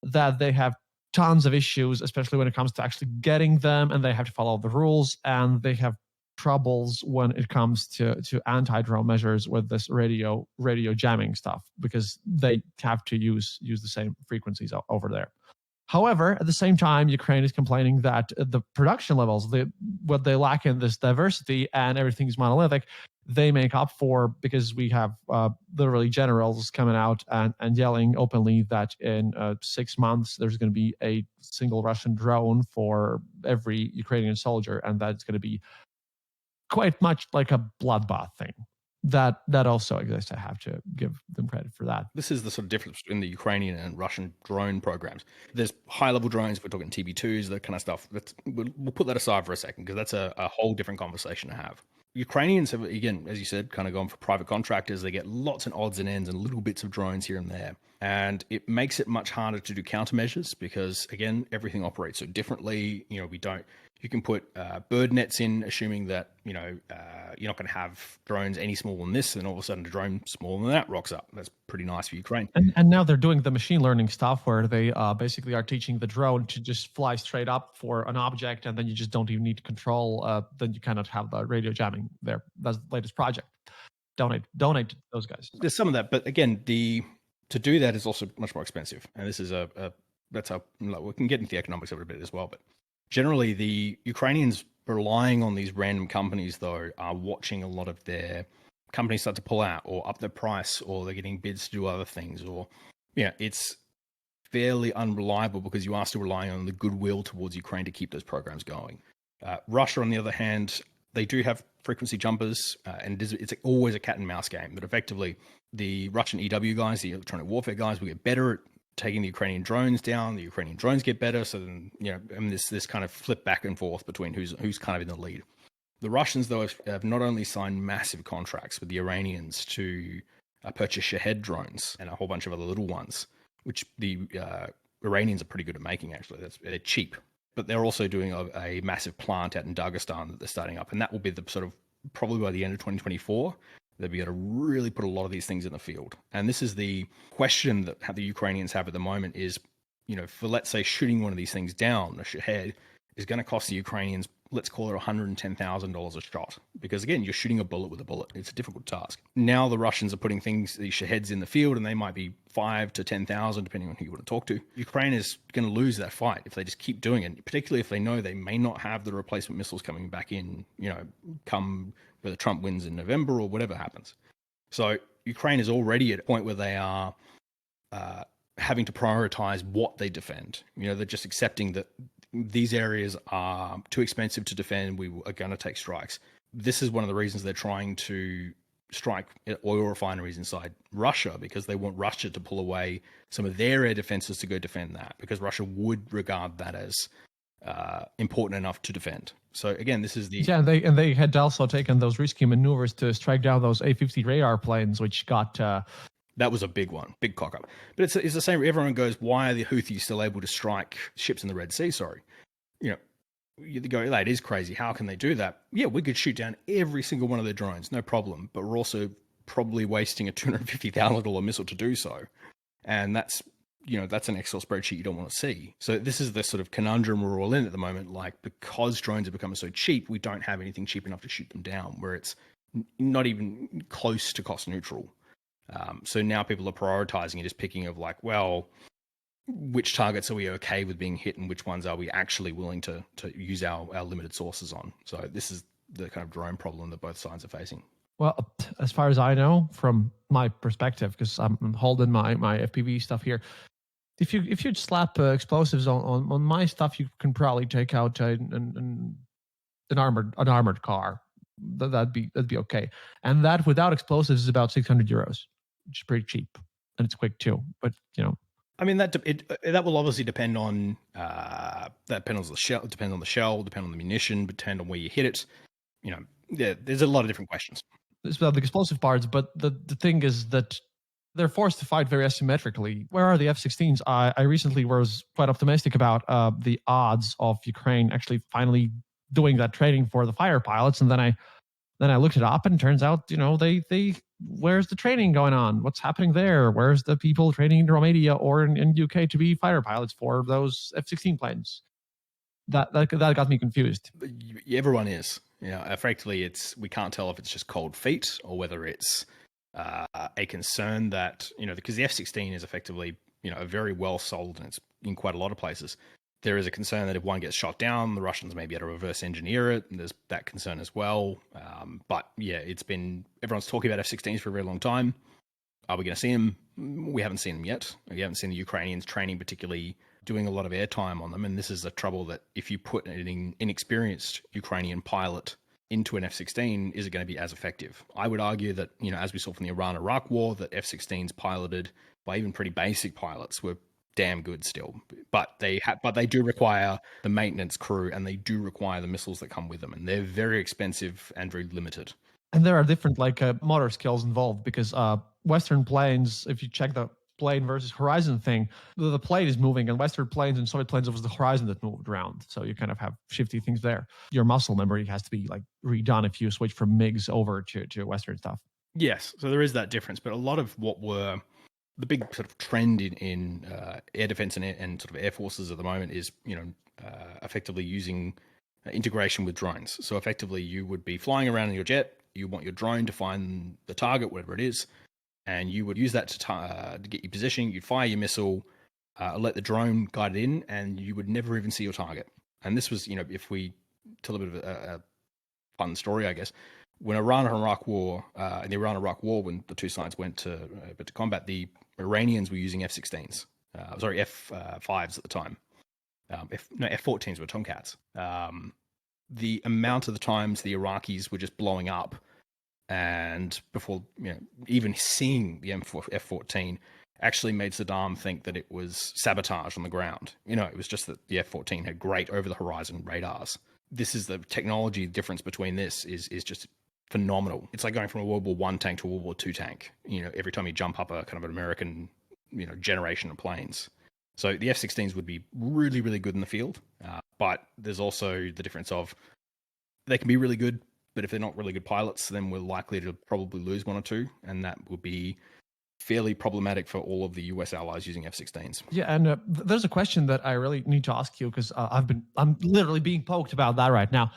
that they have tons of issues, especially when it comes to actually getting them, and they have to follow the rules, and they have troubles when it comes to anti-drone measures with this radio jamming stuff because they have to use the same frequencies over there. However, at the same time, Ukraine is complaining that the production levels, what they lack in this diversity and everything is monolithic, they make up for because we have literally generals coming out and yelling openly that in 6 months there's going to be a single Russian drone for every Ukrainian soldier, and that's going to be quite much like a bloodbath thing. That also exists. I have to give them credit for that. This is the sort of difference between the Ukrainian and Russian drone programs. There's high-level drones. We're talking TB2s, that kind of stuff. We'll put that aside for a second because that's a whole different conversation to have. Ukrainians have, again, as you said, kind of gone for private contractors. They get lots and odds and ends and little bits of drones here and there. And it makes it much harder to do countermeasures because, again, everything operates so differently. You can put bird nets in, assuming that, you're not going to have drones any smaller than this. And all of a sudden, a drone smaller than that rocks up. That's pretty nice for Ukraine. And now they're doing the machine learning stuff where they basically are teaching the drone to just fly straight up for an object. And then you just don't even need to control. Then you cannot have the radio jamming there. That's the latest project. Donate to those guys. There's some of that. But again, to do that is also much more expensive. And this is that's how we can get into the economics of it a bit as well. But generally, the Ukrainians relying on these random companies, though, are watching a lot of their companies start to pull out or up their price, or they're getting bids to do other things. Or, it's fairly unreliable because you are still relying on the goodwill towards Ukraine to keep those programs going. Russia, on the other hand, they do have frequency jumpers, and it's always a cat and mouse game. But effectively, the Russian EW guys, the electronic warfare guys, will get better at taking the Ukrainian drones down. The Ukrainian drones get better. So then, and this kind of flip back and forth between who's kind of in the lead. The Russians, though, have not only signed massive contracts with the Iranians to purchase Shahed drones and a whole bunch of other little ones, which the Iranians are pretty good at making, actually. They're cheap. But they're also doing a massive plant out in Dagestan that they're starting up. And that will be the sort of probably by the end of 2024. They'll be able to really put a lot of these things in the field. And this is the question that the Ukrainians have at the moment is, for, let's say, shooting one of these things down, a Shahed, is going to cost the Ukrainians, let's call it $110,000 a shot. Because, again, you're shooting a bullet with a bullet. It's a difficult task. Now the Russians are putting these Shaheds in the field, and they might be 5 to 10,000, depending on who you want to talk to. Ukraine is going to lose that fight if they just keep doing it, particularly if they know they may not have the replacement missiles coming back in, come whether Trump wins in November or whatever happens. So Ukraine is already at a point where they are having to prioritize what they defend. They're just accepting that these areas are too expensive to defend. We are going to take strikes. This is one of the reasons they're trying to strike oil refineries inside Russia, because they want Russia to pull away some of their air defenses to go defend that, because Russia would regard that as important enough to defend. So again, this is the and they had also taken those risky maneuvers to strike down those A-50 radar planes, which got that was a big one, big cock up. But it's the same. Everyone goes, why are the Houthis still able to strike ships in the Red Sea? Sorry, you go, that is crazy. How can they do that? Yeah, we could shoot down every single one of their drones, no problem. But we're also probably wasting a $250,000 missile to do so, and that's an Excel spreadsheet you don't want to see. So this is the sort of conundrum we're all in at the moment. Like, because drones are becoming so cheap, we don't have anything cheap enough to shoot them down, where it's not even close to cost neutral. So now people are prioritizing and just picking of like, well, which targets are we okay with being hit and which ones are we actually willing to use our limited sources on? So this is the kind of drone problem that both sides are facing. Well, as far as I know, from my perspective, because I'm holding my FPV stuff here, if you slap explosives on my stuff, you can probably take out an armored car. That'd be okay, and that without explosives is about 600 euros, which is pretty cheap, and it's quick too. But I mean that will obviously depend on depend on the shell, depend on the munition, depend on where you hit it. There's a lot of different questions. It's about the explosive parts, but the thing is that they're forced to fight very asymmetrically. Where are the F-16s? I recently was quite optimistic about the odds of Ukraine actually finally doing that training for the fire pilots, and then I looked it up, and it turns out they where's the training going on? What's happening there? Where's the people training in Romania or in UK to be fighter pilots for those F-16 planes? That got me confused. Everyone is. Frankly, we can't tell if it's just cold feet or whether it's a concern that, because the F-16 is effectively, a very well sold, and it's in quite a lot of places. There is a concern that if one gets shot down, the Russians may be able to reverse engineer it, and there's that concern as well. But yeah, everyone's talking about F-16s for a very long time. Are we going to see them? We haven't seen them yet. We haven't seen the Ukrainians training, particularly doing a lot of airtime on them. And this is the trouble, that if you put an inexperienced Ukrainian pilot into an F-16, is it going to be as effective? I would argue that, as we saw from the Iran-Iraq war, that F-16s piloted by even pretty basic pilots were damn good still. But they do require the maintenance crew, and they do require the missiles that come with them. And they're very expensive and very limited. And there are different motor skills involved, because Western planes, if you check the plane versus horizon thing, the plane is moving, and Western planes and Soviet planes, it was the horizon that moved around. So you kind of have shifty things there. Your muscle memory has to be redone if you switch from MiGs over to Western stuff. Yes, so there is that difference. But a lot of what were the big sort of trend in air defense and sort of air forces at the moment is, effectively using integration with drones. So effectively, you would be flying around in your jet. You want your drone to find the target, whatever it is, and you would use that to get your position. You'd fire your missile, let the drone guide it in, and you would never even see your target. And this was, if we tell a bit of a fun story, I guess, when in the Iran-Iraq war, when the two sides went to combat, the Iranians were using F-16s, F-5s at the time. F-14s were Tomcats. The amount of the times the Iraqis were just blowing up, and before even seeing the F-14, actually made Saddam think that it was sabotage on the ground. It was just that the F-14 had great over-the-horizon radars. This is the technology difference between this is just phenomenal. It's like going from a World War I tank to a World War II tank. Every time you jump up a kind of an American, generation of planes. So the F-16s would be really, really good in the field. But there's also the difference of they can be really good, but if they're not really good pilots, then we're likely to probably lose one or two. And that would be fairly problematic for all of the US allies using F-16s. Yeah, and there's a question that I really need to ask you, because I'm literally being poked about that right now,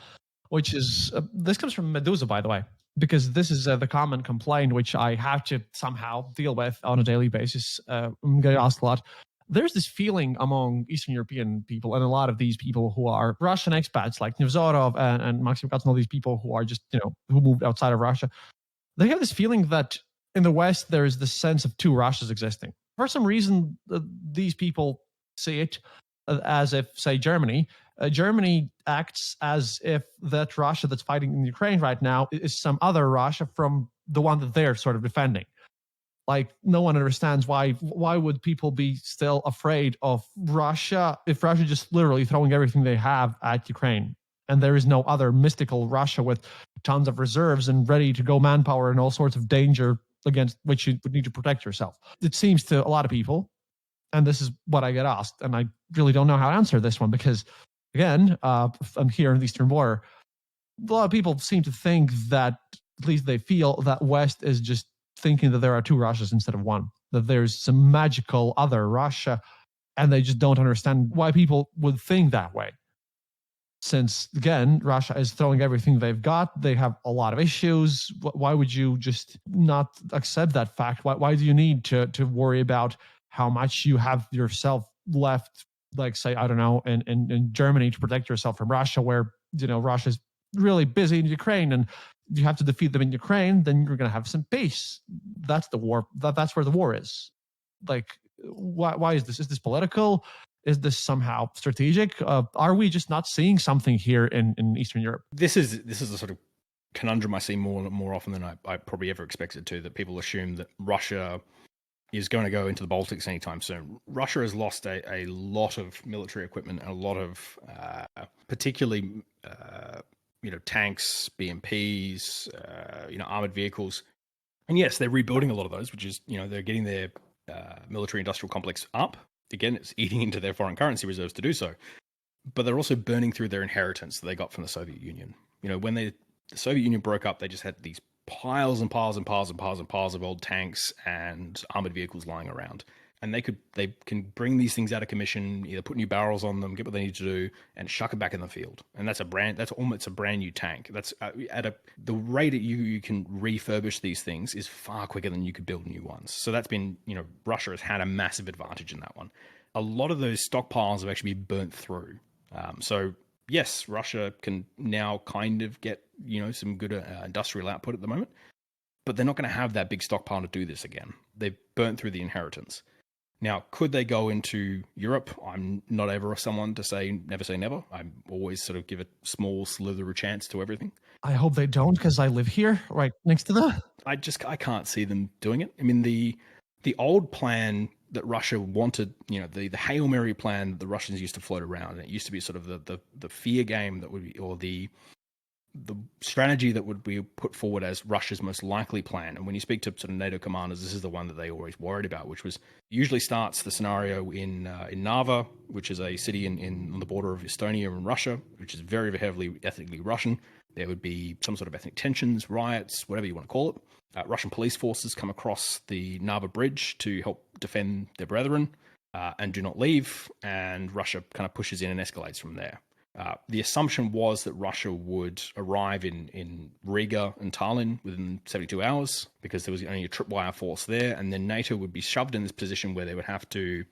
which is, this comes from Medusa, by the way, because this is the common complaint which I have to somehow deal with on a daily basis. I'm getting asked a lot. There's this feeling among Eastern European people, and a lot of these people who are Russian expats like Nevzorov and Maxim Katz and all these people who are just, who moved outside of Russia. They have this feeling that in the West, there is this sense of two Russias existing. For some reason, these people see it as if, say, Germany acts as if that Russia that's fighting in Ukraine right now is some other Russia from the one that they're sort of defending. Like, no one understands why would people be still afraid of Russia if Russia just literally throwing everything they have at Ukraine, and there is no other mystical Russia with tons of reserves and ready to go manpower and all sorts of danger against which you would need to protect yourself. It seems to a lot of people, and this is what I get asked, and I really don't know how to answer this one because, again, I'm here in the Eastern Border. A lot of people seem to think that, at least they feel, that West is just thinking that there are two Russias instead of one, that there's some magical other Russia, and they just don't understand why people would think that way. Since, again, Russia is throwing everything they've got, they have a lot of issues. Why would you just not accept that fact? Why do you need to worry about how much you have yourself left, like, say, I don't know, in Germany to protect yourself from Russia, where, Russia's really busy in Ukraine, and you have to defeat them in Ukraine, then you're going to have some peace. That's the war. That's where the war is. Like, why is this? Is this political? Is this somehow strategic? Are we just not seeing something here in Eastern Europe? This is a sort of conundrum I see more often than I probably ever expected to, that people assume that Russia is going to go into the Baltics anytime soon. Russia has lost a lot of military equipment and a lot of particularly tanks, BMPs, armored vehicles. And yes, they're rebuilding a lot of those, which is, they're getting their military industrial complex up. Again, it's eating into their foreign currency reserves to do so. But they're also burning through their inheritance that they got from the Soviet Union. When the Soviet Union broke up, they just had these piles and piles and piles and piles and piles of old tanks and armored vehicles lying around. And they can bring these things out of commission, either put new barrels on them, get what they need to do, and shuck it back in the field. And that's almost a brand new tank. That's the rate that you can refurbish these things is far quicker than you could build new ones. So that's been, Russia has had a massive advantage in that one. A lot of those stockpiles have actually been burnt through. So yes, Russia can now kind of get, some good industrial output at the moment, but they're not going to have that big stockpile to do this again. They've burnt through the inheritance. Now, could they go into Europe? I'm not ever someone to say never say never. I always sort of give a small slither of chance to everything. I hope they don't, because I live here right next to them. I can't see them doing it. I mean, the old plan that Russia wanted, the Hail Mary plan that the Russians used to float around, and it used to be sort of the fear game that would be, or the strategy that would be put forward as Russia's most likely plan. And when you speak to sort of NATO commanders, this is the one that they always worried about, which was usually starts the scenario in Narva, which is a city on the border of Estonia and Russia, which is very, very heavily ethnically Russian. There would be some sort of ethnic tensions, riots, whatever you want to call it. Russian police forces come across the Narva bridge to help defend their brethren and do not leave. And Russia kind of pushes in and escalates from there. The assumption was that Russia would arrive in Riga and Tallinn within 72 hours because there was only a tripwire force there, and then NATO would be shoved in this position where they would have to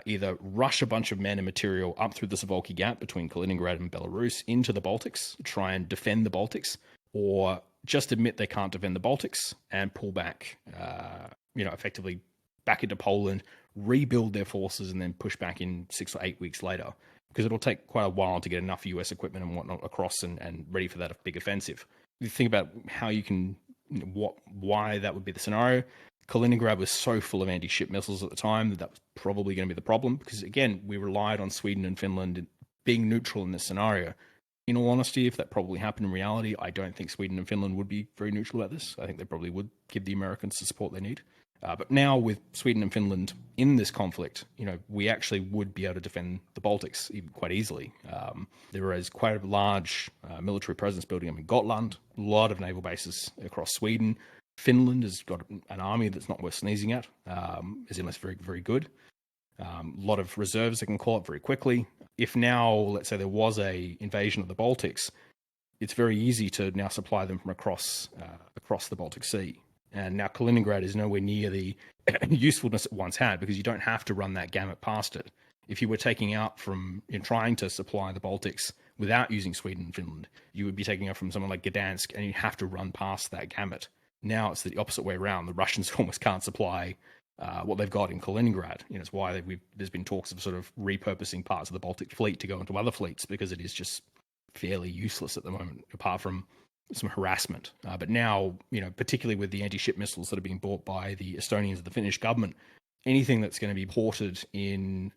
either rush a bunch of men and material up through the Suwalki Gap between Kaliningrad and Belarus into the Baltics, try and defend the Baltics, or just admit they can't defend the Baltics and pull back, effectively back into Poland, rebuild their forces, and then push back in 6 or 8 weeks later. Because it'll take quite a while to get enough US equipment and whatnot across and ready for that big offensive. You think about how you can, why that would be the scenario. Kaliningrad was so full of anti-ship missiles at the time that was probably going to be the problem. Because again, we relied on Sweden and Finland being neutral in this scenario. In all honesty, if that probably happened in reality, I don't think Sweden and Finland would be very neutral about this. I think they probably would give the Americans the support they need. But now with Sweden and Finland in this conflict, we actually would be able to defend the Baltics quite easily. There is quite a large military presence building up in Gotland, a lot of naval bases across Sweden. Finland has got an army that's not worth sneezing at, as in it's very, very good. A lot of reserves they can call up very quickly. If now, let's say there was a invasion of the Baltics, it's very easy to now supply them from across the Baltic Sea. And now Kaliningrad is nowhere near the usefulness it once had because you don't have to run that gamut past it. If you were taking out from trying to supply the Baltics without using Sweden and Finland, you would be taking out from someone like Gdansk, and you have to run past that gamut. Now it's the opposite way around. The Russians almost can't supply what they've got in Kaliningrad. It's why there's been talks of sort of repurposing parts of the Baltic fleet to go into other fleets because it is just fairly useless at the moment, apart from harassment. But now, particularly with the anti-ship missiles that are being bought by the Estonians and the Finnish government, anything that's going to be ported in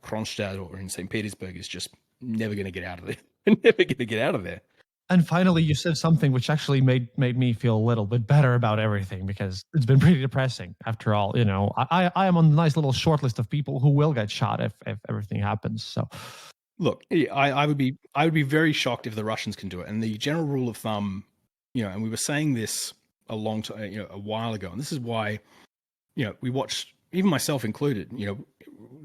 Kronstadt or in St. Petersburg is just never going to get out of there. Never going to get out of there. And finally, you said something which actually made me feel a little bit better about everything, because it's been pretty depressing. After all, I am on a nice little short list of people who will get shot if everything happens. So, look, I would be very shocked if the Russians can do it. And the general rule of thumb, and we were saying this a long time, a while ago, and this is why, we watched, even myself included,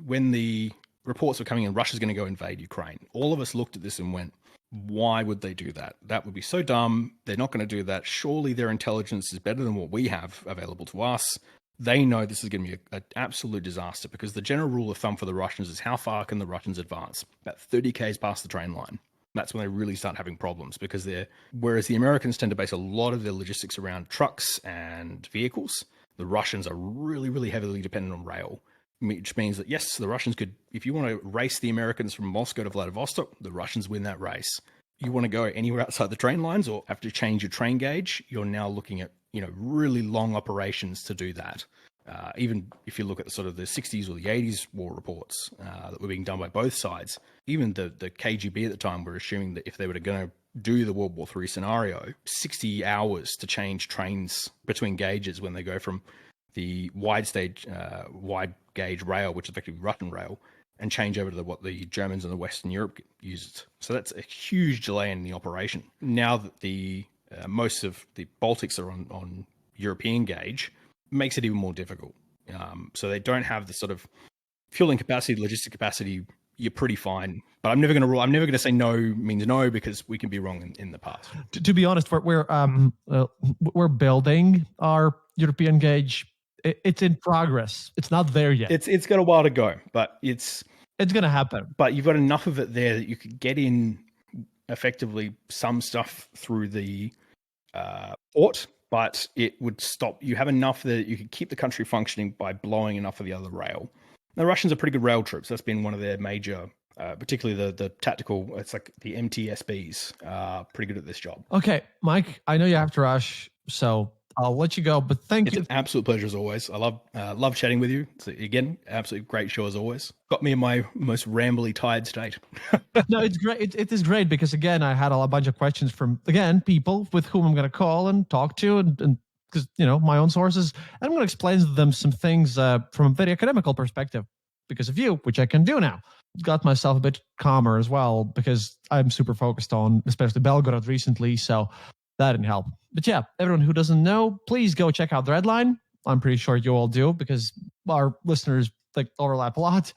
when the reports were coming in, Russia's going to go invade Ukraine. All of us looked at this and went, why would they do that? That would be so dumb. They're not going to do that. Surely their intelligence is better than what we have available to us. They know this is going to be an absolute disaster, because the general rule of thumb for the Russians is how far can the Russians advance? About 30 k's past the train line. That's when they really start having problems, because whereas the Americans tend to base a lot of their logistics around trucks and vehicles, the Russians are really, really heavily dependent on rail. Which means that, yes, the Russians could, if you want to race the Americans from Moscow to Vladivostok, the Russians win that race. You want to go anywhere outside the train lines or have to change your train gauge, you're now looking at, really long operations to do that. Even if you look at sort of the 60s or the 80s war reports that were being done by both sides, even the KGB at the time were assuming that if they were going to do the World War III scenario, 60 hours to change trains between gauges when they go from the wide gauge rail, which is effectively Russian rail, and change over to what the Germans and the Western Europe used. So that's a huge delay in the operation. Now that the most of the Baltics are on European gauge, makes it even more difficult. So they don't have the sort of fueling capacity, logistic capacity. You're pretty fine, but I'm never going to say no means no, because we can be wrong in the past. To be honest, we're building our European gauge. It's in progress. It's not there yet. It's got a while to go, but it's going to happen. But you've got enough of it there that you could get in effectively some stuff through the port, but it would stop. You have enough that you could keep the country functioning by blowing enough of the other rail. The Russians are pretty good rail troops. That's been one of their major, particularly the tactical. It's like the MTSBs, pretty good at this job. Okay, Mike, I know you have to rush, so I'll let you go, but thank you. It's an absolute pleasure as always. I love chatting with you. It's, again, absolutely great show as always. Got me in my most rambly, tired state. No, it's great. It is great because, again, I had a bunch of questions from, again, people with whom I'm going to call and talk to, and because, my own sources. And I'm going to explain to them some things from a very academical perspective because of you, which I can do now. Got myself a bit calmer as well because I'm super focused on, especially Belgorod recently, so that didn't help. But yeah, everyone who doesn't know, please go check out the Redline. I'm pretty sure you all do because our listeners overlap a lot.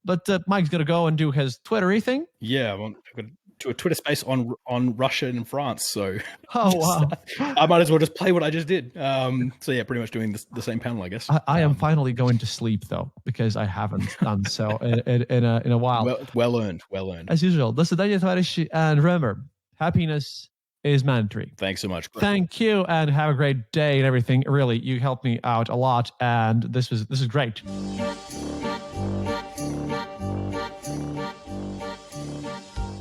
But Mike's going to go and do his Twittery thing. Yeah, I'm going to do a Twitter space on Russia and France. So wow. I might as well just play what I just did. So yeah, pretty much doing the same panel, I guess. I am finally going to sleep though, because I haven't done so in a while. Well earned. As usual, this is Daniel Tavares, and remember, happiness is mandatory. Thanks so much. Thank you, and have a great day and everything. Really, you helped me out a lot, and this is great.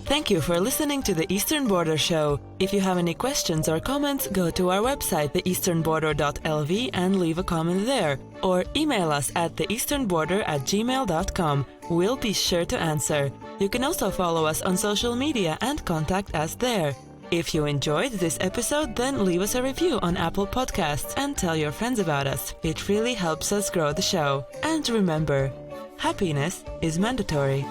Thank you for listening to the Eastern Border Show. If you have any questions or comments, go to our website, theeasternborder.lv, and leave a comment there. Or email us at theeasternborder@gmail.com. We'll be sure to answer. You can also follow us on social media and contact us there. If you enjoyed this episode, then leave us a review on Apple Podcasts and tell your friends about us. It really helps us grow the show. And remember, happiness is mandatory.